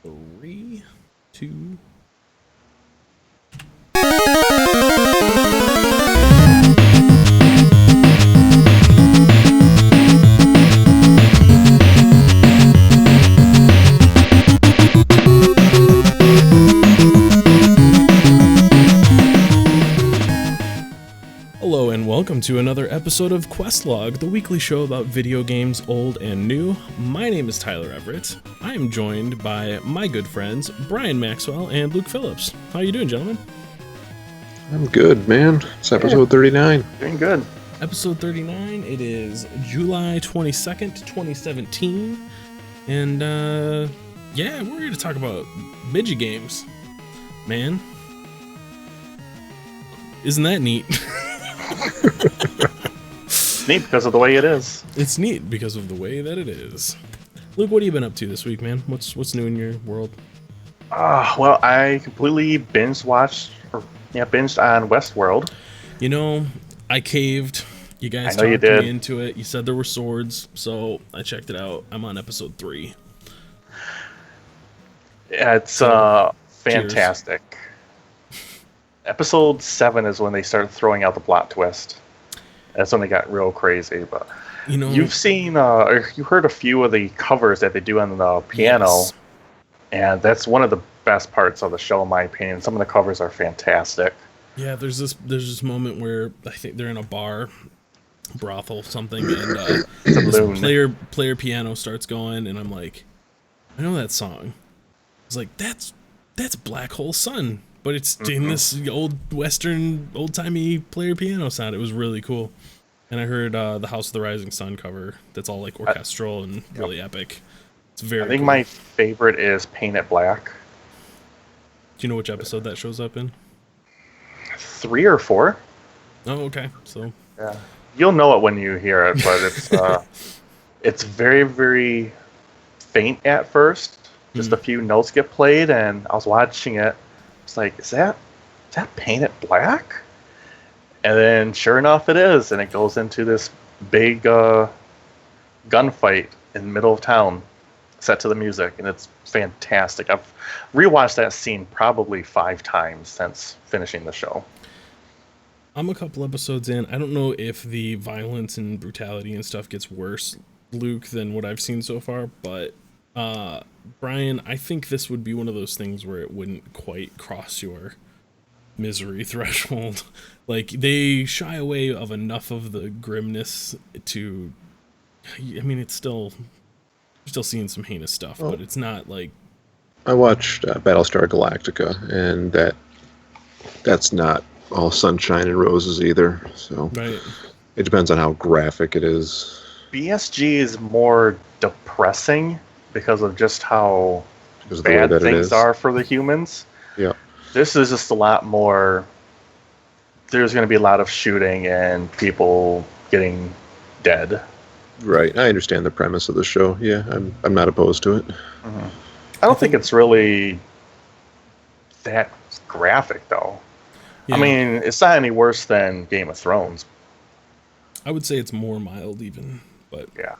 Three, two. Hello and welcome to another episode of Questlog, the weekly show about video games old and new. My name is Tyler Everett. I am joined by my good friends Brian Maxwell and Luke Phillips. How are you doing, gentlemen? I'm good, man. It's episode 39. Doing good. Episode 39, it is July 22nd, 2017. And, we're here to talk about midget games. Man. Isn't that neat? It's neat because of the way it is. It's neat because of the way that it is. Luke, what have you been up to this week, man? What's new in your world? Well, I completely binged on Westworld. You know, I caved. You guys I know you talked did. me into it. You said there were swords, so I checked it out. I'm on episode 3. Yeah, it's fantastic. Episode 7 is when they started throwing out the plot twist. That's when they got real crazy. But You know, you've seen, or you heard a few of the covers that they do on the piano, yes. and that's one of the best parts of the show, in my opinion. Some of the covers are fantastic. Yeah, there's this moment where I think they're in a brothel, something, and this Loon. player piano starts going, and I'm like, I know that song. I was like, that's Black Hole Sun, but it's in this old Western, old-timey player piano sound. It was really cool. And I heard the House of the Rising Sun cover that's all like orchestral and really epic. It's very I think cool. my favorite is Paint It Black. Do you know which episode that shows up in? 3 or 4. Oh, okay. So Yeah, you'll know it when you hear it, but it's it's very, very faint at first. Just a few notes get played, and I was watching it. It's like, is that Paint It Black? And then, sure enough, it is, and it goes into this big gunfight in the middle of town, set to the music, and it's fantastic. I've rewatched that scene probably 5 times since finishing the show. I'm a couple episodes in. I don't know if the violence and brutality and stuff gets worse, Luke, than what I've seen so far, but Brian, I think this would be one of those things where it wouldn't quite cross your misery threshold. Like, they shy away of enough of the grimness to, I mean, it's still seeing some heinous stuff, but it's not like, I watched Battlestar Galactica, and that's not all sunshine and roses either. So right. it depends on how graphic it is. BSG is more depressing because of just how Because of the way bad that it things is. are for the humans. Yeah. This is just a lot more. There's going to be a lot of shooting and people getting dead. Right. I understand the premise of the show. Yeah, I'm not opposed to it. I don't think it's really that graphic, though. Yeah. I mean, it's not any worse than Game of Thrones. I would say it's more mild even, but Yeah.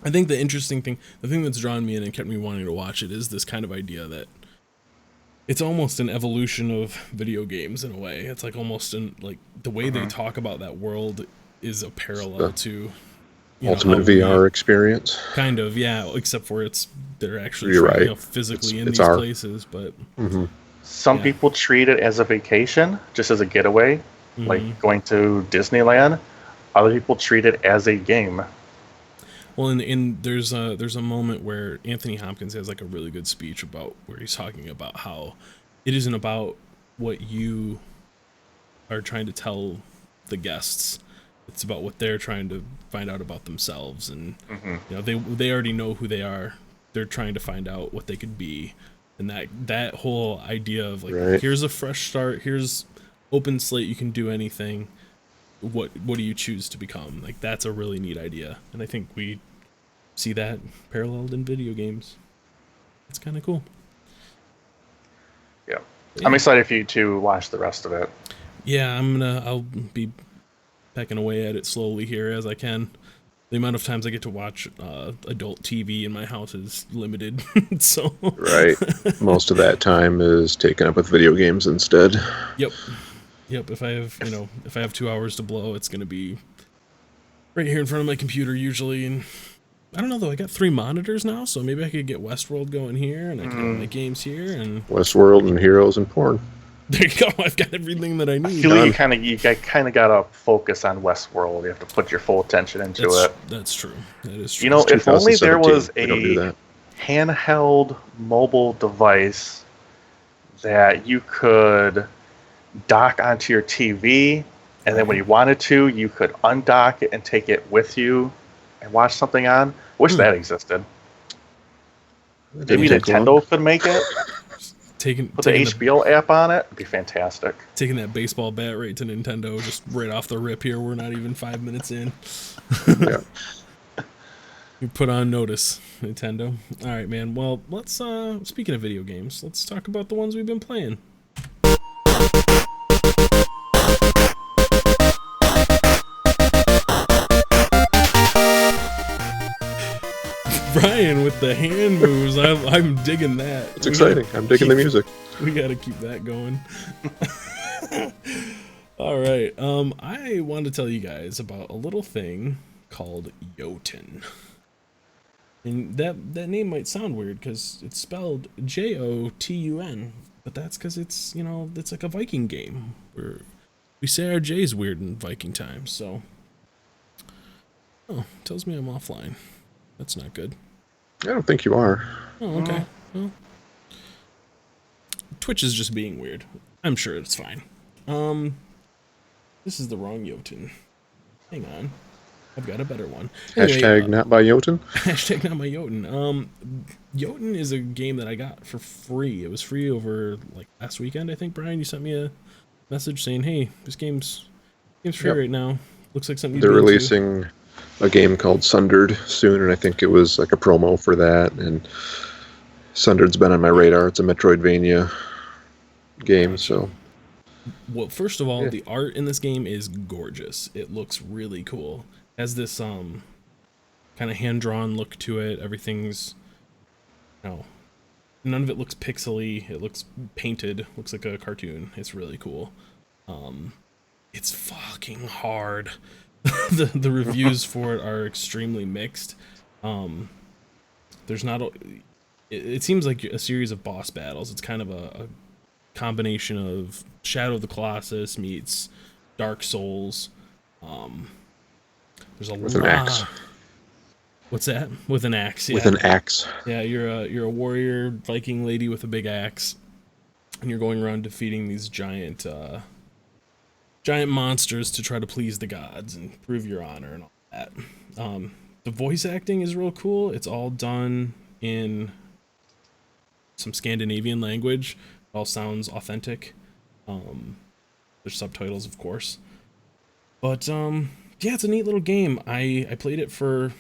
I think the interesting thing, the thing that's drawn me in and kept me wanting to watch it, is this kind of idea that it's almost an evolution of video games in a way. It's like almost like the way they talk about that world is a parallel to you know, Ultimate how we- VR experience. kind of, yeah, except for they're actually You're trying, right. you know, physically in It's these our- places, but Some Yeah. people treat it as a vacation, just as a getaway, like going to Disneyland. Other people treat it as a game. well, in there's a moment where Anthony Hopkins has like a really good speech about where he's talking about how it isn't about what you are trying to tell the guests. It's about what they're trying to find out about themselves, and you know, they already know who they are. They're trying to find out what they could be, and that whole idea of like, Right. here's a fresh start, here's open slate, you can do anything. What do you choose to become? Like, that's a really neat idea, and I think we see that paralleled in video games. It's kind of cool. Yeah. Yeah. I'm excited for you to watch the rest of it. Yeah, I'll be pecking away at it slowly here as I can. the amount of times I get to watch adult TV in my house is limited. So Right. Most of that time is taken up with video games instead. Yep. If I have 2 hours to blow, it's gonna be right here in front of my computer usually. And I don't know though. I got 3 monitors now, so maybe I could get Westworld going here, and I can have my games here, and Westworld and Heroes and porn. there you go. I've got everything that I I need. feel like you kind of gotta focus on Westworld. You have to put your full attention into it. That's true. That is true. You know, if only there was 2017, we don't do a that. handheld mobile device that you could dock onto your TV, and then when you wanted to, you could undock it and take it with you and watch something on. Wish that existed. Maybe Didn't take long. Nintendo could make it. Put the taking HBO app on it. It'd be fantastic. taking that baseball bat right to Nintendo, just right off the rip here. We're not even 5 minutes in. Yeah. You put on notice, Nintendo. All right, man. Well, let's speaking of video games, let's talk about the ones we've been playing. Brian with the hand moves. I'm digging that. It's exciting. I'm digging the music. We got to keep that going. All right. I wanted to tell you guys about a little thing called Jotun. And that name might sound weird because it's spelled Jotun, but that's because it's like a Viking game where we say our J's weird in Viking times. So, tells me I'm offline. That's not good. I don't think you are. Oh, okay. Well, Twitch is just being weird. I'm sure it's fine. This is the wrong Jotun. Hang on. I've got a better one. Anyway, Hashtag not by Jotun. Hashtag not my Jotun. Jotun is a game that I got for free. It was free over like last weekend, I think. Brian, you sent me a message saying, "Hey, this game's free right now. Looks like something." They're releasing a game called Sundered soon, and I think it was like a promo for that. And Sundered's been on my radar. It's a Metroidvania game, so. Well, first of all, Yeah. the art in this game is gorgeous. It looks really cool. Has this kind of hand-drawn look to it. Everything's none of it looks pixely. It looks painted. Looks like a cartoon. It's really cool. It's fucking hard. The reviews for it are extremely mixed. There's not it seems like a series of boss battles. It's kind of a combination of Shadow of the Colossus meets Dark Souls. There's a With lot. an axe. What's that? With an axe. Yeah. With an axe. Yeah, you're a warrior Viking lady with a big axe, and you're going around defeating these giant monsters to try to please the gods and prove your honor and all that. The voice acting is real cool. It's all done in some Scandinavian language. It all sounds authentic. There's subtitles, of course. But yeah, it's a neat little game. I played it for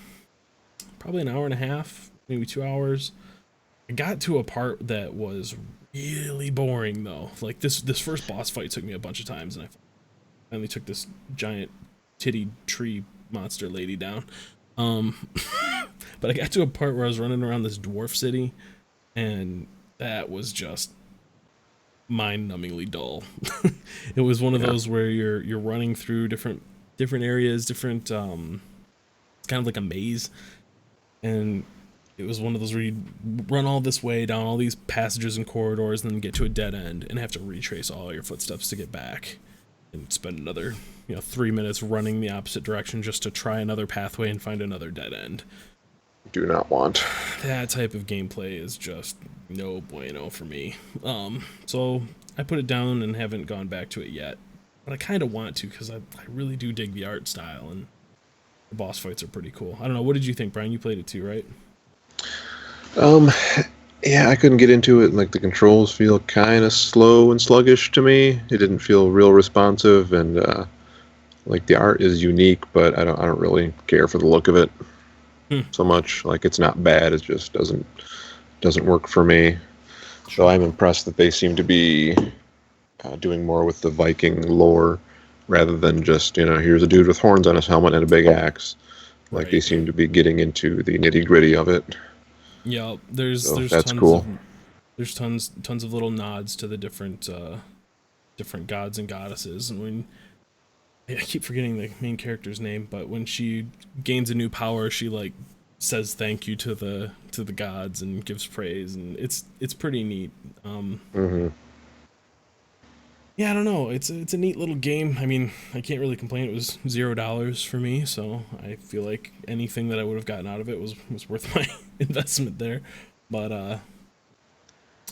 probably an hour and a half, maybe 2 hours. I got to a part that was really boring though. Like this first boss fight took me a bunch of times, and I finally took this giant titty tree monster lady down. But I got to a part where I was running around this dwarf city, and that was just mind-numbingly dull. It was one of those where you're running through different areas, different it's kind of like a maze, and it was one of those where you run all this way down all these passages and corridors, and then get to a dead end and have to retrace all your footsteps to get back, and spend another 3 minutes running the opposite direction just to try another pathway and find another dead end. Do not want. That type of gameplay is just no bueno for me. So I put it down and haven't gone back to it yet, but I kind of want to because I really do dig the art style, and the boss fights are pretty cool. I don't know, what did you think, Brian? You played it too, right? Yeah, I couldn't get into it. Like the controls feel kind of slow and sluggish to me. It didn't feel real responsive, and like the art is unique, but I don't really care for the look of it so much. Like it's not bad. It just doesn't work for me. So I'm impressed that they seem to be doing more with the Viking lore rather than just here's a dude with horns on his helmet and a big axe. Like Right. they seem to be getting into the nitty gritty of it. Yeah, there's So there's that's tons cool. of there's tons of little nods to the different gods and goddesses. And when I keep forgetting the main character's name, but when she gains a new power, she like says thank you to the gods and gives praise, and it's pretty neat. Hmm. Yeah, I don't know. It's a neat little game. I mean, I can't really complain. It was $0 for me, so I feel like anything that I would have gotten out of it was worth my investment there. But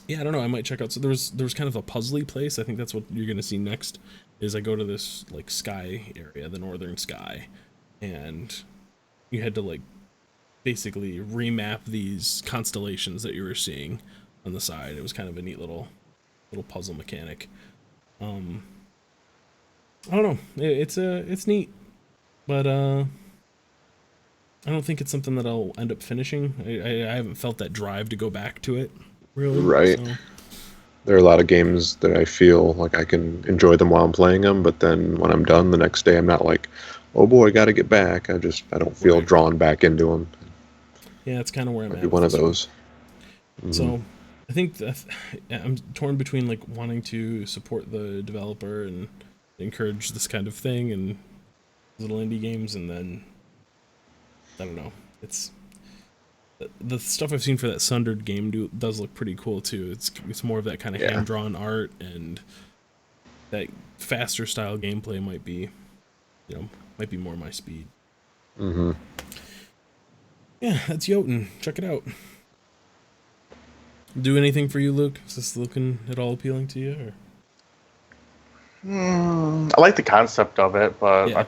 yeah, I don't know. I might check out. So there was kind of a puzzly place. I think that's what you're gonna see next. Is I go to this like sky area, the northern sky, and you had to like basically remap these constellations that you were seeing on the side. It was kind of a neat little puzzle mechanic. I don't know. It's neat, but I don't think it's something that I'll end up finishing. I haven't felt that drive to go back to it, really. Right. So, There are a lot of games that I feel like I can enjoy them while I'm playing them, but then when I'm done the next day, I'm not like, oh boy, got to get back. I don't feel Right. drawn back into them. yeah, it's kind of where I'm Might at. be with one of this those. Mhm. So, I think that I'm torn between like wanting to support the developer and encourage this kind of thing and little indie games, and then I don't know. It's the stuff I've seen for that Sundered game does look pretty cool too. It's more of that kind of Yeah. hand drawn art, and that faster style gameplay might be more my speed. Mhm. Yeah, that's Jotun. Check it out. Do anything for you, Luke? Is this looking at all appealing to you? Or? I like the concept of it, but Yeah. I'm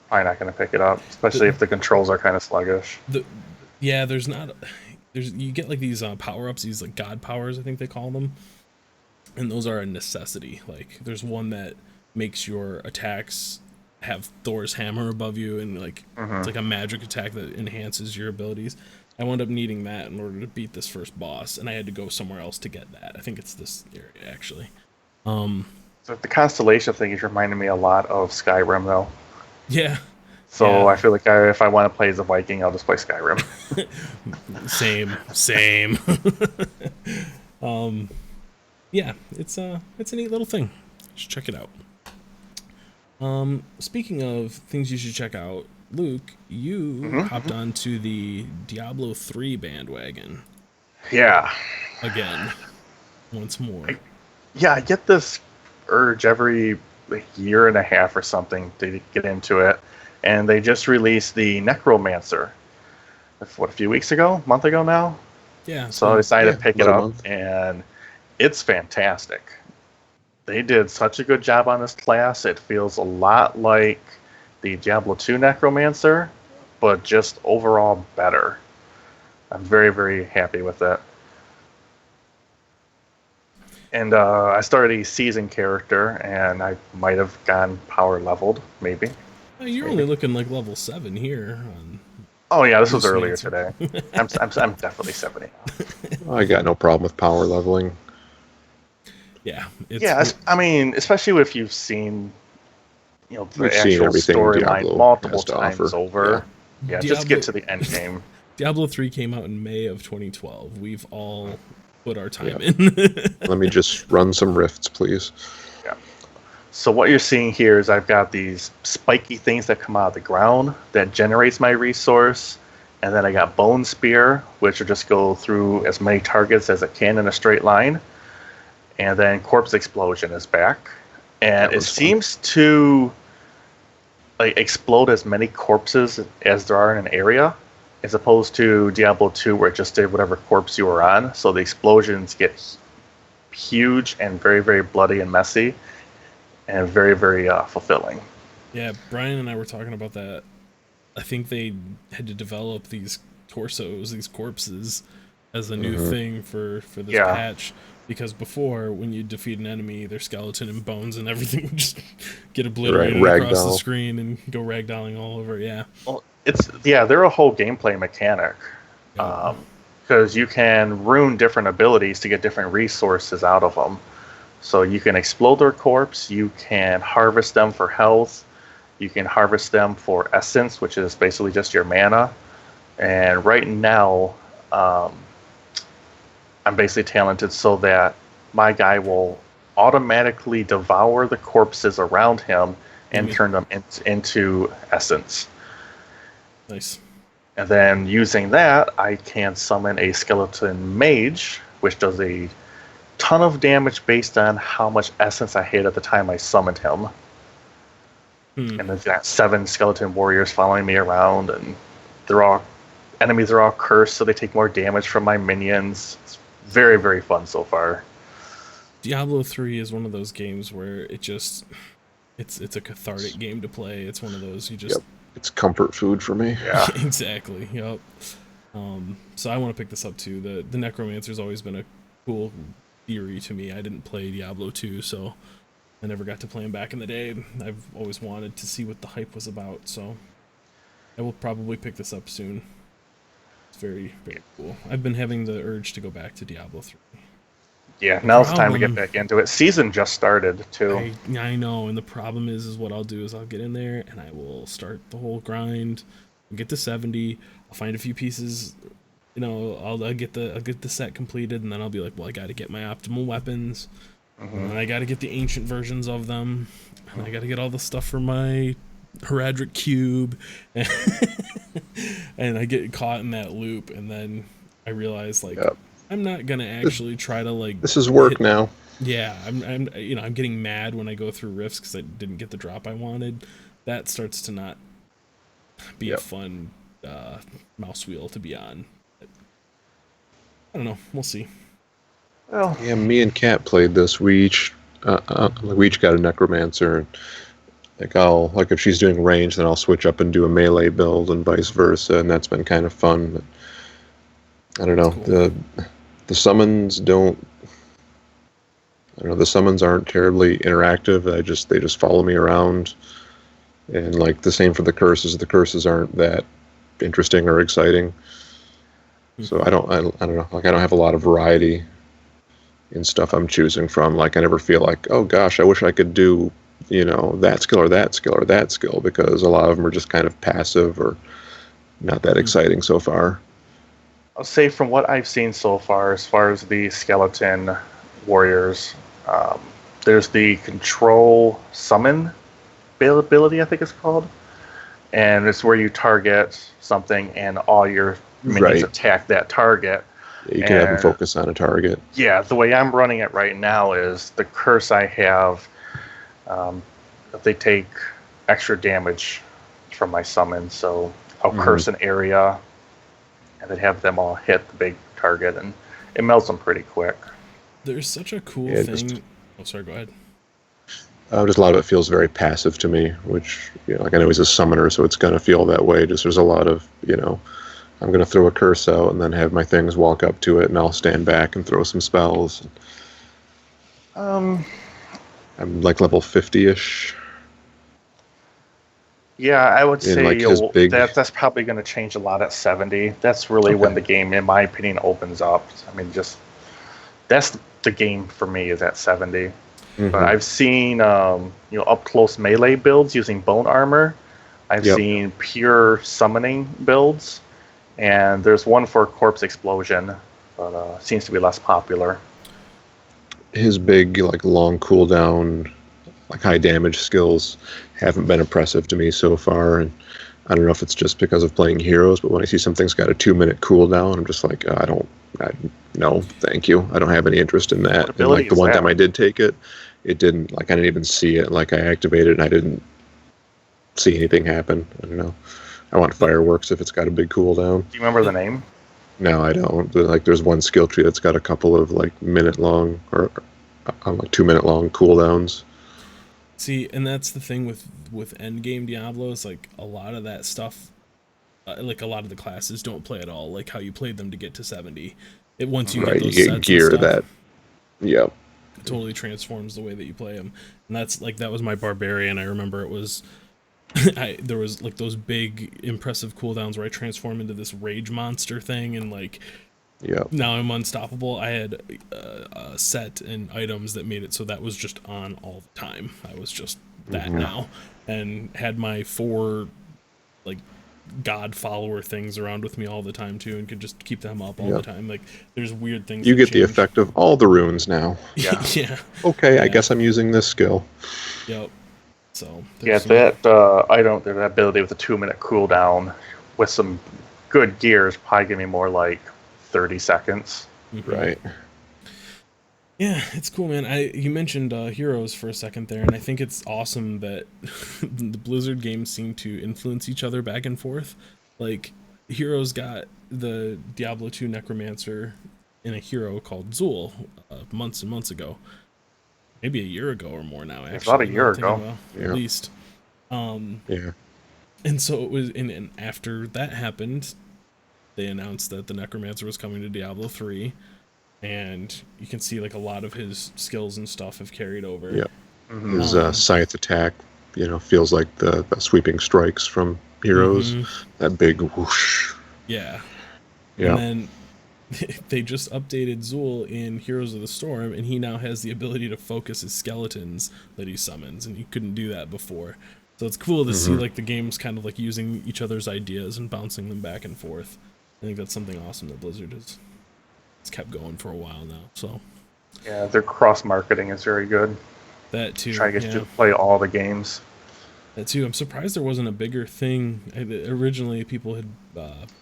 probably not going to pick it up, especially if the controls are kind of sluggish. Yeah, there's you get like these power ups, these like god powers, I think they call them, and those are a necessity. Like there's one that makes your attacks have Thor's hammer above you, and like it's like a magic attack that enhances your abilities. I wound up needing that in order to beat this first boss, and I had to go somewhere else to get that. I think it's this area actually. So the constellation thing is reminding me a lot of Skyrim, though. Yeah, So Yeah. I feel like if I want to play as a Viking, I'll just play Skyrim. same. Yeah, it's a neat little thing. You should check it out. Speaking of things you should check out, Luke, you hopped onto the Diablo 3 bandwagon Yeah. again, once more. Yeah, I get this urge every like, year and a half or something to get into it. And they just released the Necromancer. A few weeks ago? A month ago now? Yeah, So I decided yeah, to pick it about a up, month. and it's fantastic. They did such a good job on this class. It feels a lot like the Diablo 2 Necromancer, but just overall better. I'm very, very happy with it. And I started a seasoned character, and I might have gone power leveled, maybe. you're only looking like level 7 here. Oh yeah, this was Bruce earlier Manson. today. I'm definitely 70 now. I got no problem with power leveling. Yeah, it's Yeah, I mean, especially if you've seen, the We've seen actual everything storyline Diablo multiple has to times offer. over. Yeah, just Diablo- get to the end game. Diablo 3 came out in May of 2012. We've all put our time Yeah. in. Let me just run some rifts, please. So what you're seeing here is I've got these spiky things that come out of the ground that generates my resource, and then I got Bone Spear, which will just go through as many targets as it can in a straight line, and then Corpse Explosion is back, and That it was fun. seems to like explode as many corpses as there are in an area, as opposed to Diablo 2 where it just did whatever corpse you were on. So the explosions get huge and very, very bloody and messy, and very, very fulfilling. Yeah, Brian and I were talking about that. I think they had to develop these torsos, these corpses, as a new thing for this Yeah. patch. Because before, when you defeat an enemy, their skeleton and bones and everything would just get obliterated Right, across the ragdoll. screen and go ragdolling all over. Yeah. Well, they're a whole gameplay mechanic. Because you can rune different abilities to get different resources out of them. So you can explode their corpse, you can harvest them for health, You can harvest them for essence, which is basically just your mana. And right now, I'm basically talented so that my guy will automatically devour the corpses around him and turn them into essence. Nice. And then using that, I can summon a skeleton mage, which does a ton of damage based on how much essence I had at the time I summoned him. And then got 7 skeleton warriors following me around, and enemies are all cursed, so they take more damage from my minions. It's very, very fun so far. Diablo 3 is one of those games where it's a cathartic game to play. It's one of those you just... Yep. It's comfort food for me. Yeah. Exactly. Yep. So I want to pick this up too. The Necromancer's always been a cool theory to me. I didn't play Diablo 2, so I never got to play him back in the day. I've always wanted to see what the hype was about, so I will probably pick this up soon. It's very, very cool. I've been having the urge to go back to Diablo 3. Yeah, now's the time to get back into it. Season just started, too. I know, and the problem is what I'll do is I'll get in there, and I will start the whole grind, I'll get to 70, I'll find a few pieces, I'll get the set completed, and then I'll be like, well, I gotta get my optimal weapons, and then I gotta get the ancient versions of them, and I gotta get all the stuff for my Heradric Cube, and I get caught in that loop, and then I realize, like, Yep. I'm not gonna actually try to, like... This is work now. Yeah, I'm getting mad when I go through rifts because I didn't get the drop I wanted. That starts to not be a fun mouse wheel to be on. I don't know. We'll see. Well, Yeah, me and Kat played this. We each got a necromancer. Like if she's doing range, then I'll switch up and do a melee build, and vice versa, and that's been kind of fun. But I don't know. Cool. The summons don't. I don't know. The summons aren't terribly interactive. They just follow me around, and like the same for the curses. The curses aren't that interesting or exciting. So I don't know. Like I don't have a lot of variety in stuff I'm choosing from. Like I never feel like, oh gosh, I wish I could do, that skill or that skill or that skill, because a lot of them are just kind of passive or not that exciting so far. I'll say from what I've seen so far, as far as the skeleton warriors, there's the control summon ability, I think it's called, and it's where you target something and all your minions attack that target. Yeah, you can have them focus on a target. Yeah, the way I'm running it right now is the curse I have, they take extra damage from my summon, so I'll curse an area and then have them all hit the big target, and it melts them pretty quick. There's such a cool thing. Oh, sorry, go ahead. Just a lot of it feels very passive to me, which, like I know he's a summoner, so it's going to feel that way. Just there's a lot of, I'm going to throw a curse out and then have my things walk up to it, and I'll stand back and throw some spells. I'm like level 50-ish. Yeah, I would say like that's probably going to change a lot at 70. That's really when the game, in my opinion, opens up. I mean, that's the game for me is at 70. But I've seen up close melee builds using bone armor. I've seen pure summoning builds, and there's one for corpse explosion, but seems to be less popular. His big, like, long cooldown, like, high damage skills haven't been impressive to me so far, and I don't know if it's just because of playing heroes, but when I see something's got a 2-minute cooldown, I'm just like, no, thank you. I don't have any interest in that. And like the one time I did take it, it didn't, like, I didn't even see it. Like I activated it and I didn't see anything happen. I don't know. I want fireworks if it's got a big cooldown. Do you remember the name? No, I don't. But, like, there's one skill tree that's got a couple of like minute-long or like 2-minute-long cooldowns. See, and that's the thing with endgame Diablos. Like a lot of that stuff, like a lot of the classes don't play at all. Like how you played them to get to 70. Once you get those you sets get gear and stuff, that. Yep. It totally transforms the way that you play them. And that was my barbarian. I remember it was. There was like those big impressive cooldowns where I transform into this rage monster thing, and like now I'm unstoppable. I had a set and items that made it so that was just on all the time. I was just that now, and had my 4 like god follower things around with me all the time too, and could just keep them up all the time. Like there's weird things. You that get the change. effect of all the runes now. Yeah. Yeah. Okay, I Yeah. guess I'm using this skill. Yep. So Yeah, there's some- that that ability with a 2-minute cooldown with some good gear is probably gonna be more like 30 seconds. Right. Yeah, it's cool, man. You mentioned Heroes for a second there, and I think it's awesome that the Blizzard games seem to influence each other back and forth. Like, Heroes got the Diablo 2 Necromancer in a hero called Zul months and months ago. Maybe a year ago or more now, actually. It's about a year now that I'm ago. thinking about, Yeah. At least. Yeah. And so it was, and after that happened, they announced that the Necromancer was coming to Diablo 3, and you can see like a lot of his skills and stuff have carried over. Yep. Mhm. His scythe attack, feels like the sweeping strikes from Heroes. That big whoosh. Yeah. Yeah. And then they just updated Zul in Heroes of the Storm, and he now has the ability to focus his skeletons that he summons, and he couldn't do that before. So it's cool to see like the games kind of like using each other's ideas and bouncing them back and forth. I think that's something awesome that Blizzard has kept going for a while now. So Yeah, their cross marketing is very good. that too. Try to get yeah. you to play all the games. That too. I'm surprised there wasn't a bigger thing. Originally, people had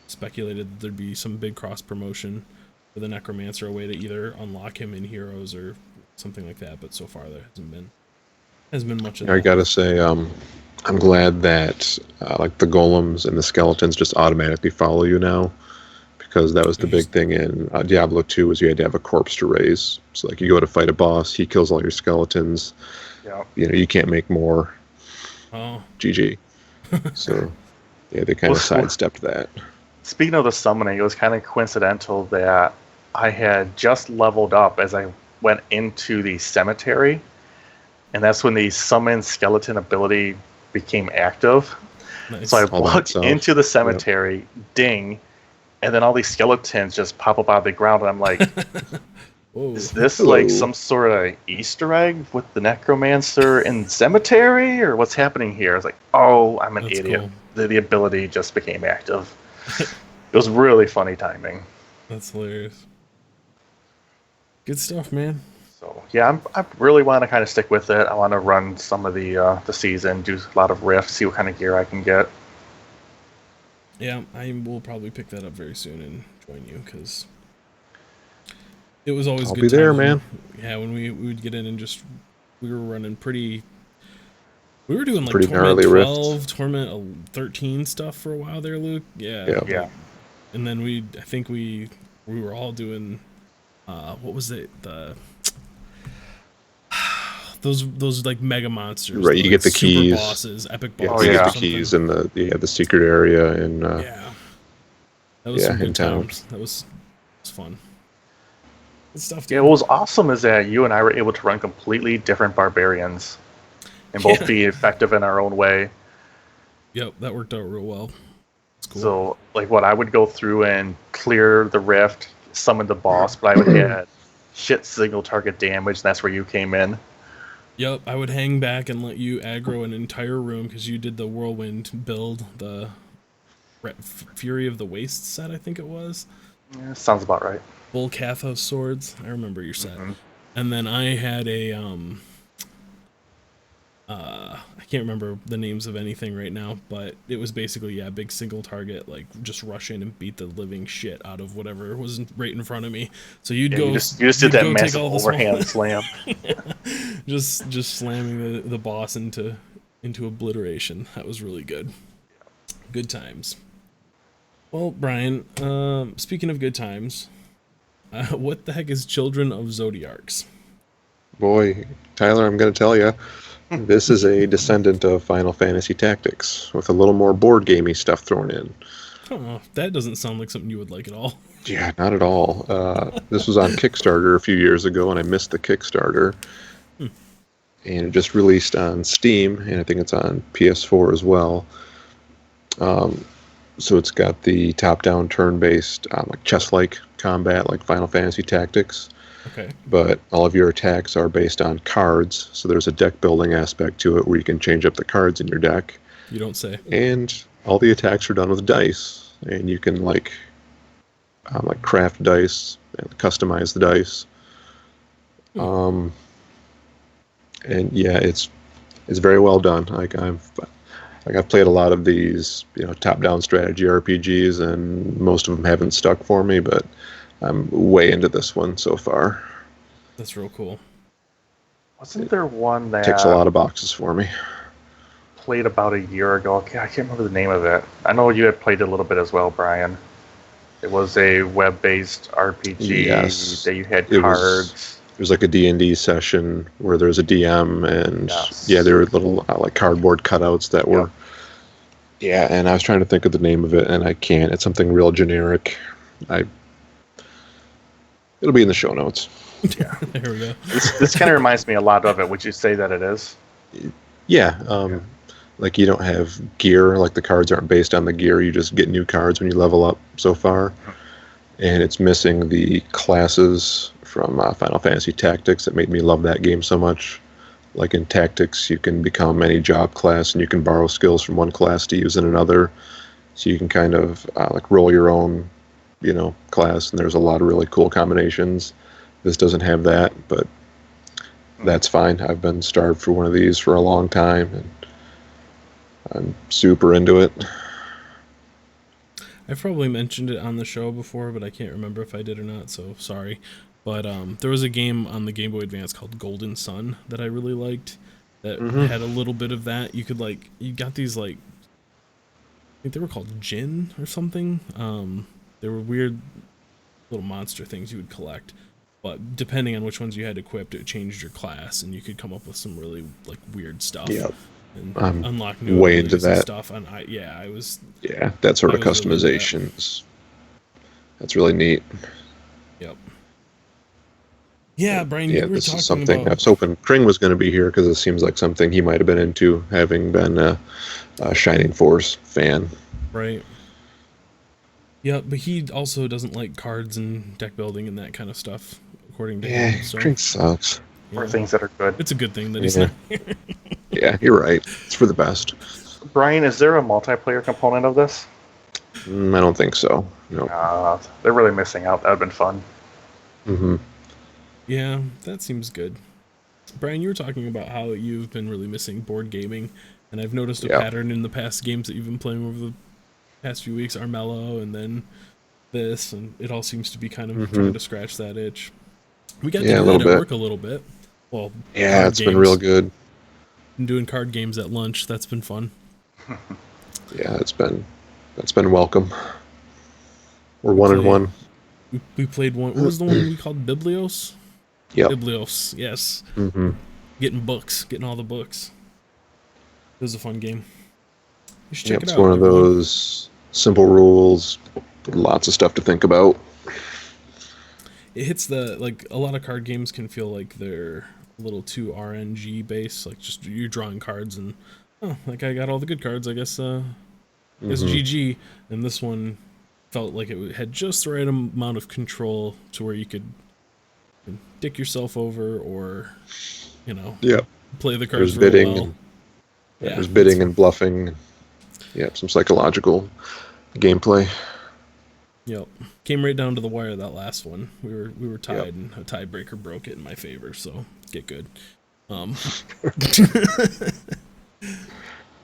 speculated that there'd be some big cross promotion for the Necromancer, a way to either unlock him in Heroes or something like that. But so far, there hasn't been much of that. I gotta say, I'm glad that like the golems and the skeletons just automatically follow you now, because that was the big thing in Diablo 2 was you had to have a corpse to raise. So like you go to fight a boss, he kills all your skeletons. Yeah. You can't make more. Oh, GG. So yeah, they kind of Well, sidestepped that. Speaking of the summoning, it was kind of coincidental that I had just leveled up as I went into the cemetery, and that's when the summon skeleton ability became active. nice. So I All by walked itself. into the cemetery, ding, and then all these skeletons just pop up out of the ground, and I'm like, Whoa. is this Hello. like some sort of Easter egg with the Necromancer in the cemetery, or what's happening here? I was like, oh, I'm an That's idiot. cool. The ability just became active. It was really funny timing. That's hilarious. Good stuff, man. So yeah, I really want to kind of stick with it. I want to run some of the season, do a lot of rifts, see what kind of gear I can get. Yeah, I will probably pick that up very soon and join you, because it was always I'll good be there, times when- man. Yeah, when we would get in and just we were running pretty. We were doing like Pretty Torment gnarly rifts. 12, Torment 13 stuff for a while there, Luke. Yeah. Yeah. Yeah. And then I think we were all doing what was it, the those like mega monsters, Right, you get the super keys. bosses, epic Yeah, bosses, you yeah. get or the something. keys in the secret area and Yeah, that was Yeah, some good in town. times. That was fun. Good stuff. Yeah, Dude. what was awesome is that you and I were able to run completely different barbarians and both Yeah. be effective in our own way. Yep, that worked out real well. It's cool. So, like, what I would go through and clear the rift, summon the boss, but I would get shit single target damage, and that's where you came in. Yep, I would hang back and let you aggro an entire room because you did the whirlwind build, the Fury of the Waste set, I think it was. Yeah, sounds about right. Bull Kathos swords. I remember your set. Mhm. And then I had a I can't remember the names of anything right now, but it was basically big single target, like just rush in and beat the living shit out of whatever was right in front of me. So you'd Yeah, go you just did you'd that go take massive all the small- overhand slam. just slamming the boss into obliteration. That was really good. Good times. Well, Brian, speaking of good times, what the heck is Children of Zodiarcs? boy, Tyler, I'm going to tell you, this is a descendant of Final Fantasy Tactics with a little more board gamey stuff thrown in. Oh, that doesn't sound like something you would like at all. Yeah, not at all. This was on Kickstarter a few years ago, and I missed the Kickstarter. And it just released on Steam, and I think it's on PS4 as well. So it's got the top-down, turn-based, like chess-like combat, like Final Fantasy Tactics. Okay. but all of your attacks are based on cards. So there's a deck building aspect to it where you can change up the cards in your deck, You don't say. and all the attacks are done with dice, and you can like craft dice and customize the dice. And yeah, it's very well done. I've played a lot of these, top-down strategy RPGs, and most of them haven't stuck for me, but I'm way into this one so far. That's real cool. Wasn't there one that Ticks a lot of boxes for me. played about a year ago? I can't remember the name of it. I know you had played it a little bit as well, Brian. It was a web-based RPG Yes. that you had It cards. was like a D&D session where there's a DM, and Yes. yeah, there were little like cardboard cutouts that were. Yeah, and I was trying to think of the name of it, and I can't. It's something real generic. It'll be in the show notes. There we go. This kind of reminds me a lot of it. Would you say that it is? Yeah, like you don't have gear, like the cards aren't based on the gear, you just get new cards when you level up so far. And it's missing the classes from Final Fantasy Tactics that made me love that game so much. Like in Tactics, you can become any job class, and you can borrow skills from one class to use in another. So you can kind of like roll your own, class, and there's a lot of really cool combinations. This doesn't have that, but that's fine. I've been starved for one of these for a long time, and I'm super into it. I've probably mentioned it on the show before, but I can't remember if I did or not, so sorry. But there was a game on the Game Boy Advance called Golden Sun that I really liked that had a little bit of that. You could you got these I think they were called Jinn or something. They were weird little monster things you would collect. But depending on which ones you had equipped, it changed your class, and you could come up with some really weird stuff. Yep. And I'm unlock new way into abilities and that. stuff. And I was Yeah, that sort of I was really into that. customization. That's really neat. Yep. Yeah, Brian, Yeah, you were this talking is something I about was hoping Kring was going to be here, because it seems like something he might have been into, having been a Shining Force fan. right. Yeah, but he also doesn't like cards and deck building and that kind of stuff, according to Yeah, him. So Kring sucks. Or yeah. things that are good? It's a good thing that he's Yeah. not here. Yeah, you're right. It's for the best. Brian, is there a multiplayer component of this? I don't think so. No. They're really missing out. That would have been fun. Hmm. Yeah, that seems good. Brian, you were talking about how you've been really missing board gaming, and I've noticed a Yeah. pattern in the past games that you've been playing over the past few weeks. Armello, and then this, and it all seems to be kind of trying to scratch that itch. We got to Yeah, a do little that at bit. work a little bit. Well, Yeah, card it's been games. real good. Been doing card games at lunch. That's been fun. Yeah, that's been welcome. We're 1-1. We played one. What was the one we called Biblios? Yep. Biblios. Yes. Hmm. Getting all the books. It was a fun game. You should check Yep, it it's out. one of everyone. those simple rules, lots of stuff to think about. It hits a lot of card games can feel like they're a little too RNG based, like just you're drawing cards and I got all the good cards, I guess it's GG. And this one felt like it had just the right amount of control to where you could dick yourself over or Yep. play the cards There's real bidding. well. And, Yeah, there's bidding and bluffing. Yep, some psychological gameplay. Yep. Came right down to the wire that last one. We were tied, Yep. and a tiebreaker broke it in my favor. So get good.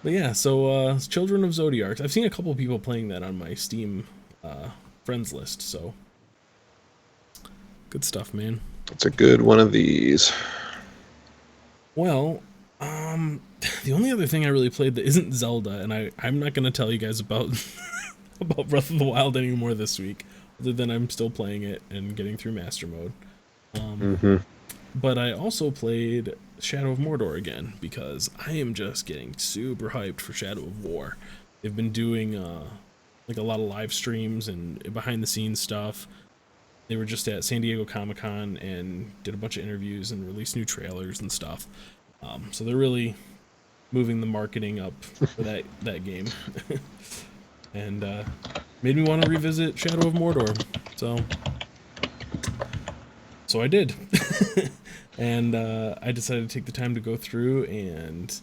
But yeah, so Children of Zodiac. I've seen a couple of people playing that on my Steam friends list. So good stuff, man. It's a good one of these. Well, the only other thing I really played that isn't Zelda, and I'm not gonna tell you guys about about Breath of the Wild anymore this week, other than I'm still playing it and getting through Master Mode. But I also played Shadow of Mordor again because I am just getting super hyped for Shadow of War. They've been doing a lot of live streams and behind the scenes stuff. They were just at San Diego Comic-Con and did a bunch of interviews and released new trailers and stuff. So they're really moving the marketing up for that game. And made me want to revisit Shadow of Mordor. So So I did. And I decided to take the time to go through and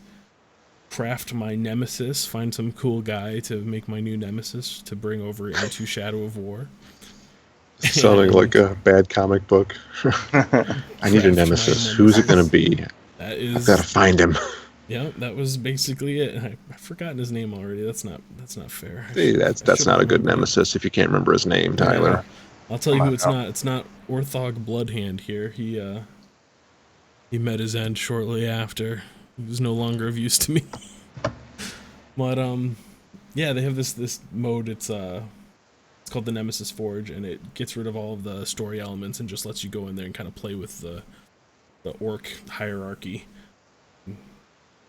craft my nemesis, find some cool guy to make my new nemesis to bring over into Shadow of War. Sounding like a bad comic book. I need a Craft my nemesis. Who's it going to be? That I've is, got to find him. yeah, that was basically it. I've forgotten his name already. That's not fair. Hey, that's should not a good remember it. nemesis if you can't remember his name, Tyler. I'll tell you Come who on it's now. not. It's not Orthog Bloodhand here. He met his end shortly after. He was no longer of use to me. But yeah, they have this mode. It's called the Nemesis Forge, and it gets rid of all of the story elements and just lets you go in there and kind of play with the orc hierarchy.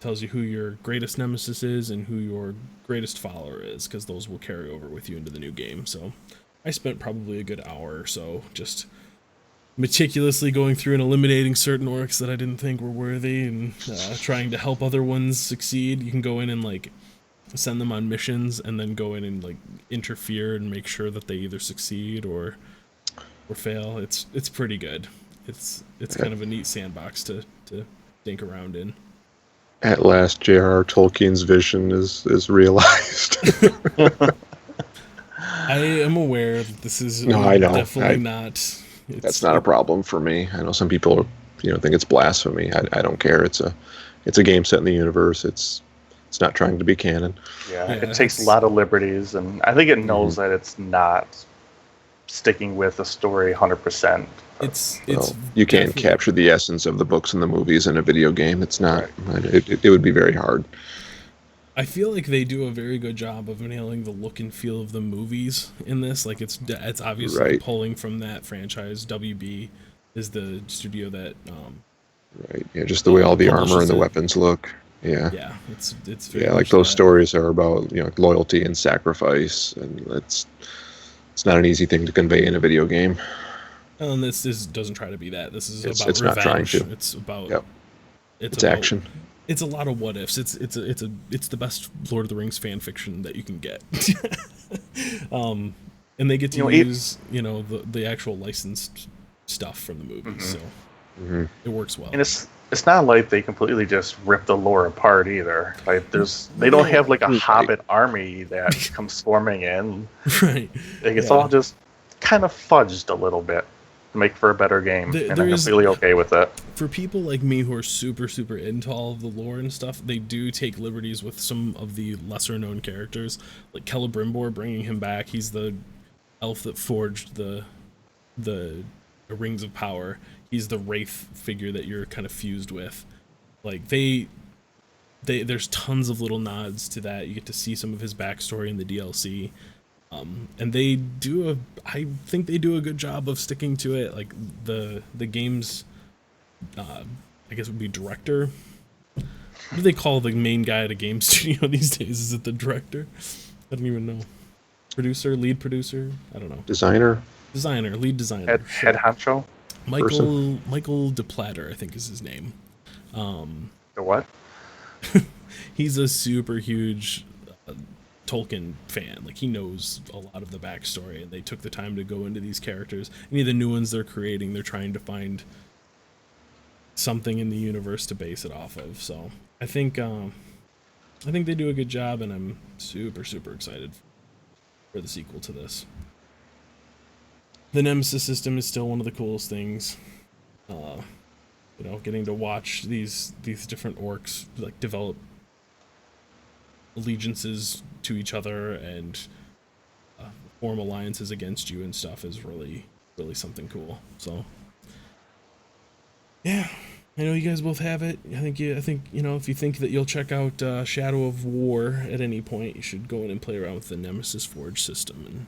Tells you who your greatest nemesis is and who your greatest follower is, because those will carry over with you into the new game. So I spent probably a good hour or so just meticulously going through and eliminating certain orcs that I didn't think were worthy, and trying to help other ones succeed. You can go in and like send them on missions, and then go in and like interfere and make sure that they either succeed or fail. It's pretty good. It's kind of a neat sandbox to dink around in. At last, J.R.R. Tolkien's vision is realized. I am aware that this is No, I know. definitely not. That's not a problem for me. I know some people, think it's blasphemy. I don't care. It's a game set in the universe. It's not trying to be canon. Yeah, Yeah, it takes a it's- lot of liberties, and I think it knows that it's not sticking with the story 100%. It's Well, you can't definitely- capture the essence of the books and the movies in a video game. It's not. It would be very hard. I feel like they do a very good job of nailing the look and feel of the movies in this. Like it's obviously Right. pulling from that franchise. WB is the studio that Right. Yeah, just the way all the armor Publishes and the it. weapons look. Yeah. yeah, it's very Yeah, like much those that. stories are about loyalty and sacrifice, and it's not an easy thing to convey in a video game. And this doesn't try to be that. This is It's- about it's not revenge. trying to. It's about Yep. it's It's about, action. It's a lot of what ifs. It's the best Lord of the Rings fan fiction that you can get. And they get to use the actual licensed stuff from the movies, so Mhm. it works well. And it's not like they completely just rip the lore apart either. Like they don't have like a Right. Hobbit army that comes swarming in. Right. Like, it's Yeah. all just kind of fudged a little bit to make for a better game, There- and there I'm is- completely okay with it. For people like me who are super into all of the lore and stuff, they do take liberties with some of the lesser known characters, like Celebrimbor, bringing him back. He's the elf that forged the rings of power. He's the wraith figure that you're kind of fused with. Like there's tons of little nods to that. You get to see some of his backstory in the DLC. And I think they do a good job of sticking to it. Like the game's, I guess it would be director. What do they call the main guy at a game studio these days? Is it the director? I don't even know. Producer, lead producer? I don't know. Designer. Designer, lead designer. Head honcho. Michael DePlatter, I think is his name. The what? He's a super huge Tolkien fan. Like he knows a lot of the backstory, and they took the time to go into these characters. Any of the new ones they're creating, they're trying to find something in the universe to base it off of. So I think they do a good job, and I'm super excited for the sequel to this. The Nemesis system is still one of the coolest things. Getting to watch these different orcs like develop allegiances to each other and form alliances against you and stuff is really something cool. So yeah, I know you guys both have it. I think if you think that you'll check out Shadow of War at any point, you should go in and play around with the Nemesis Forge system and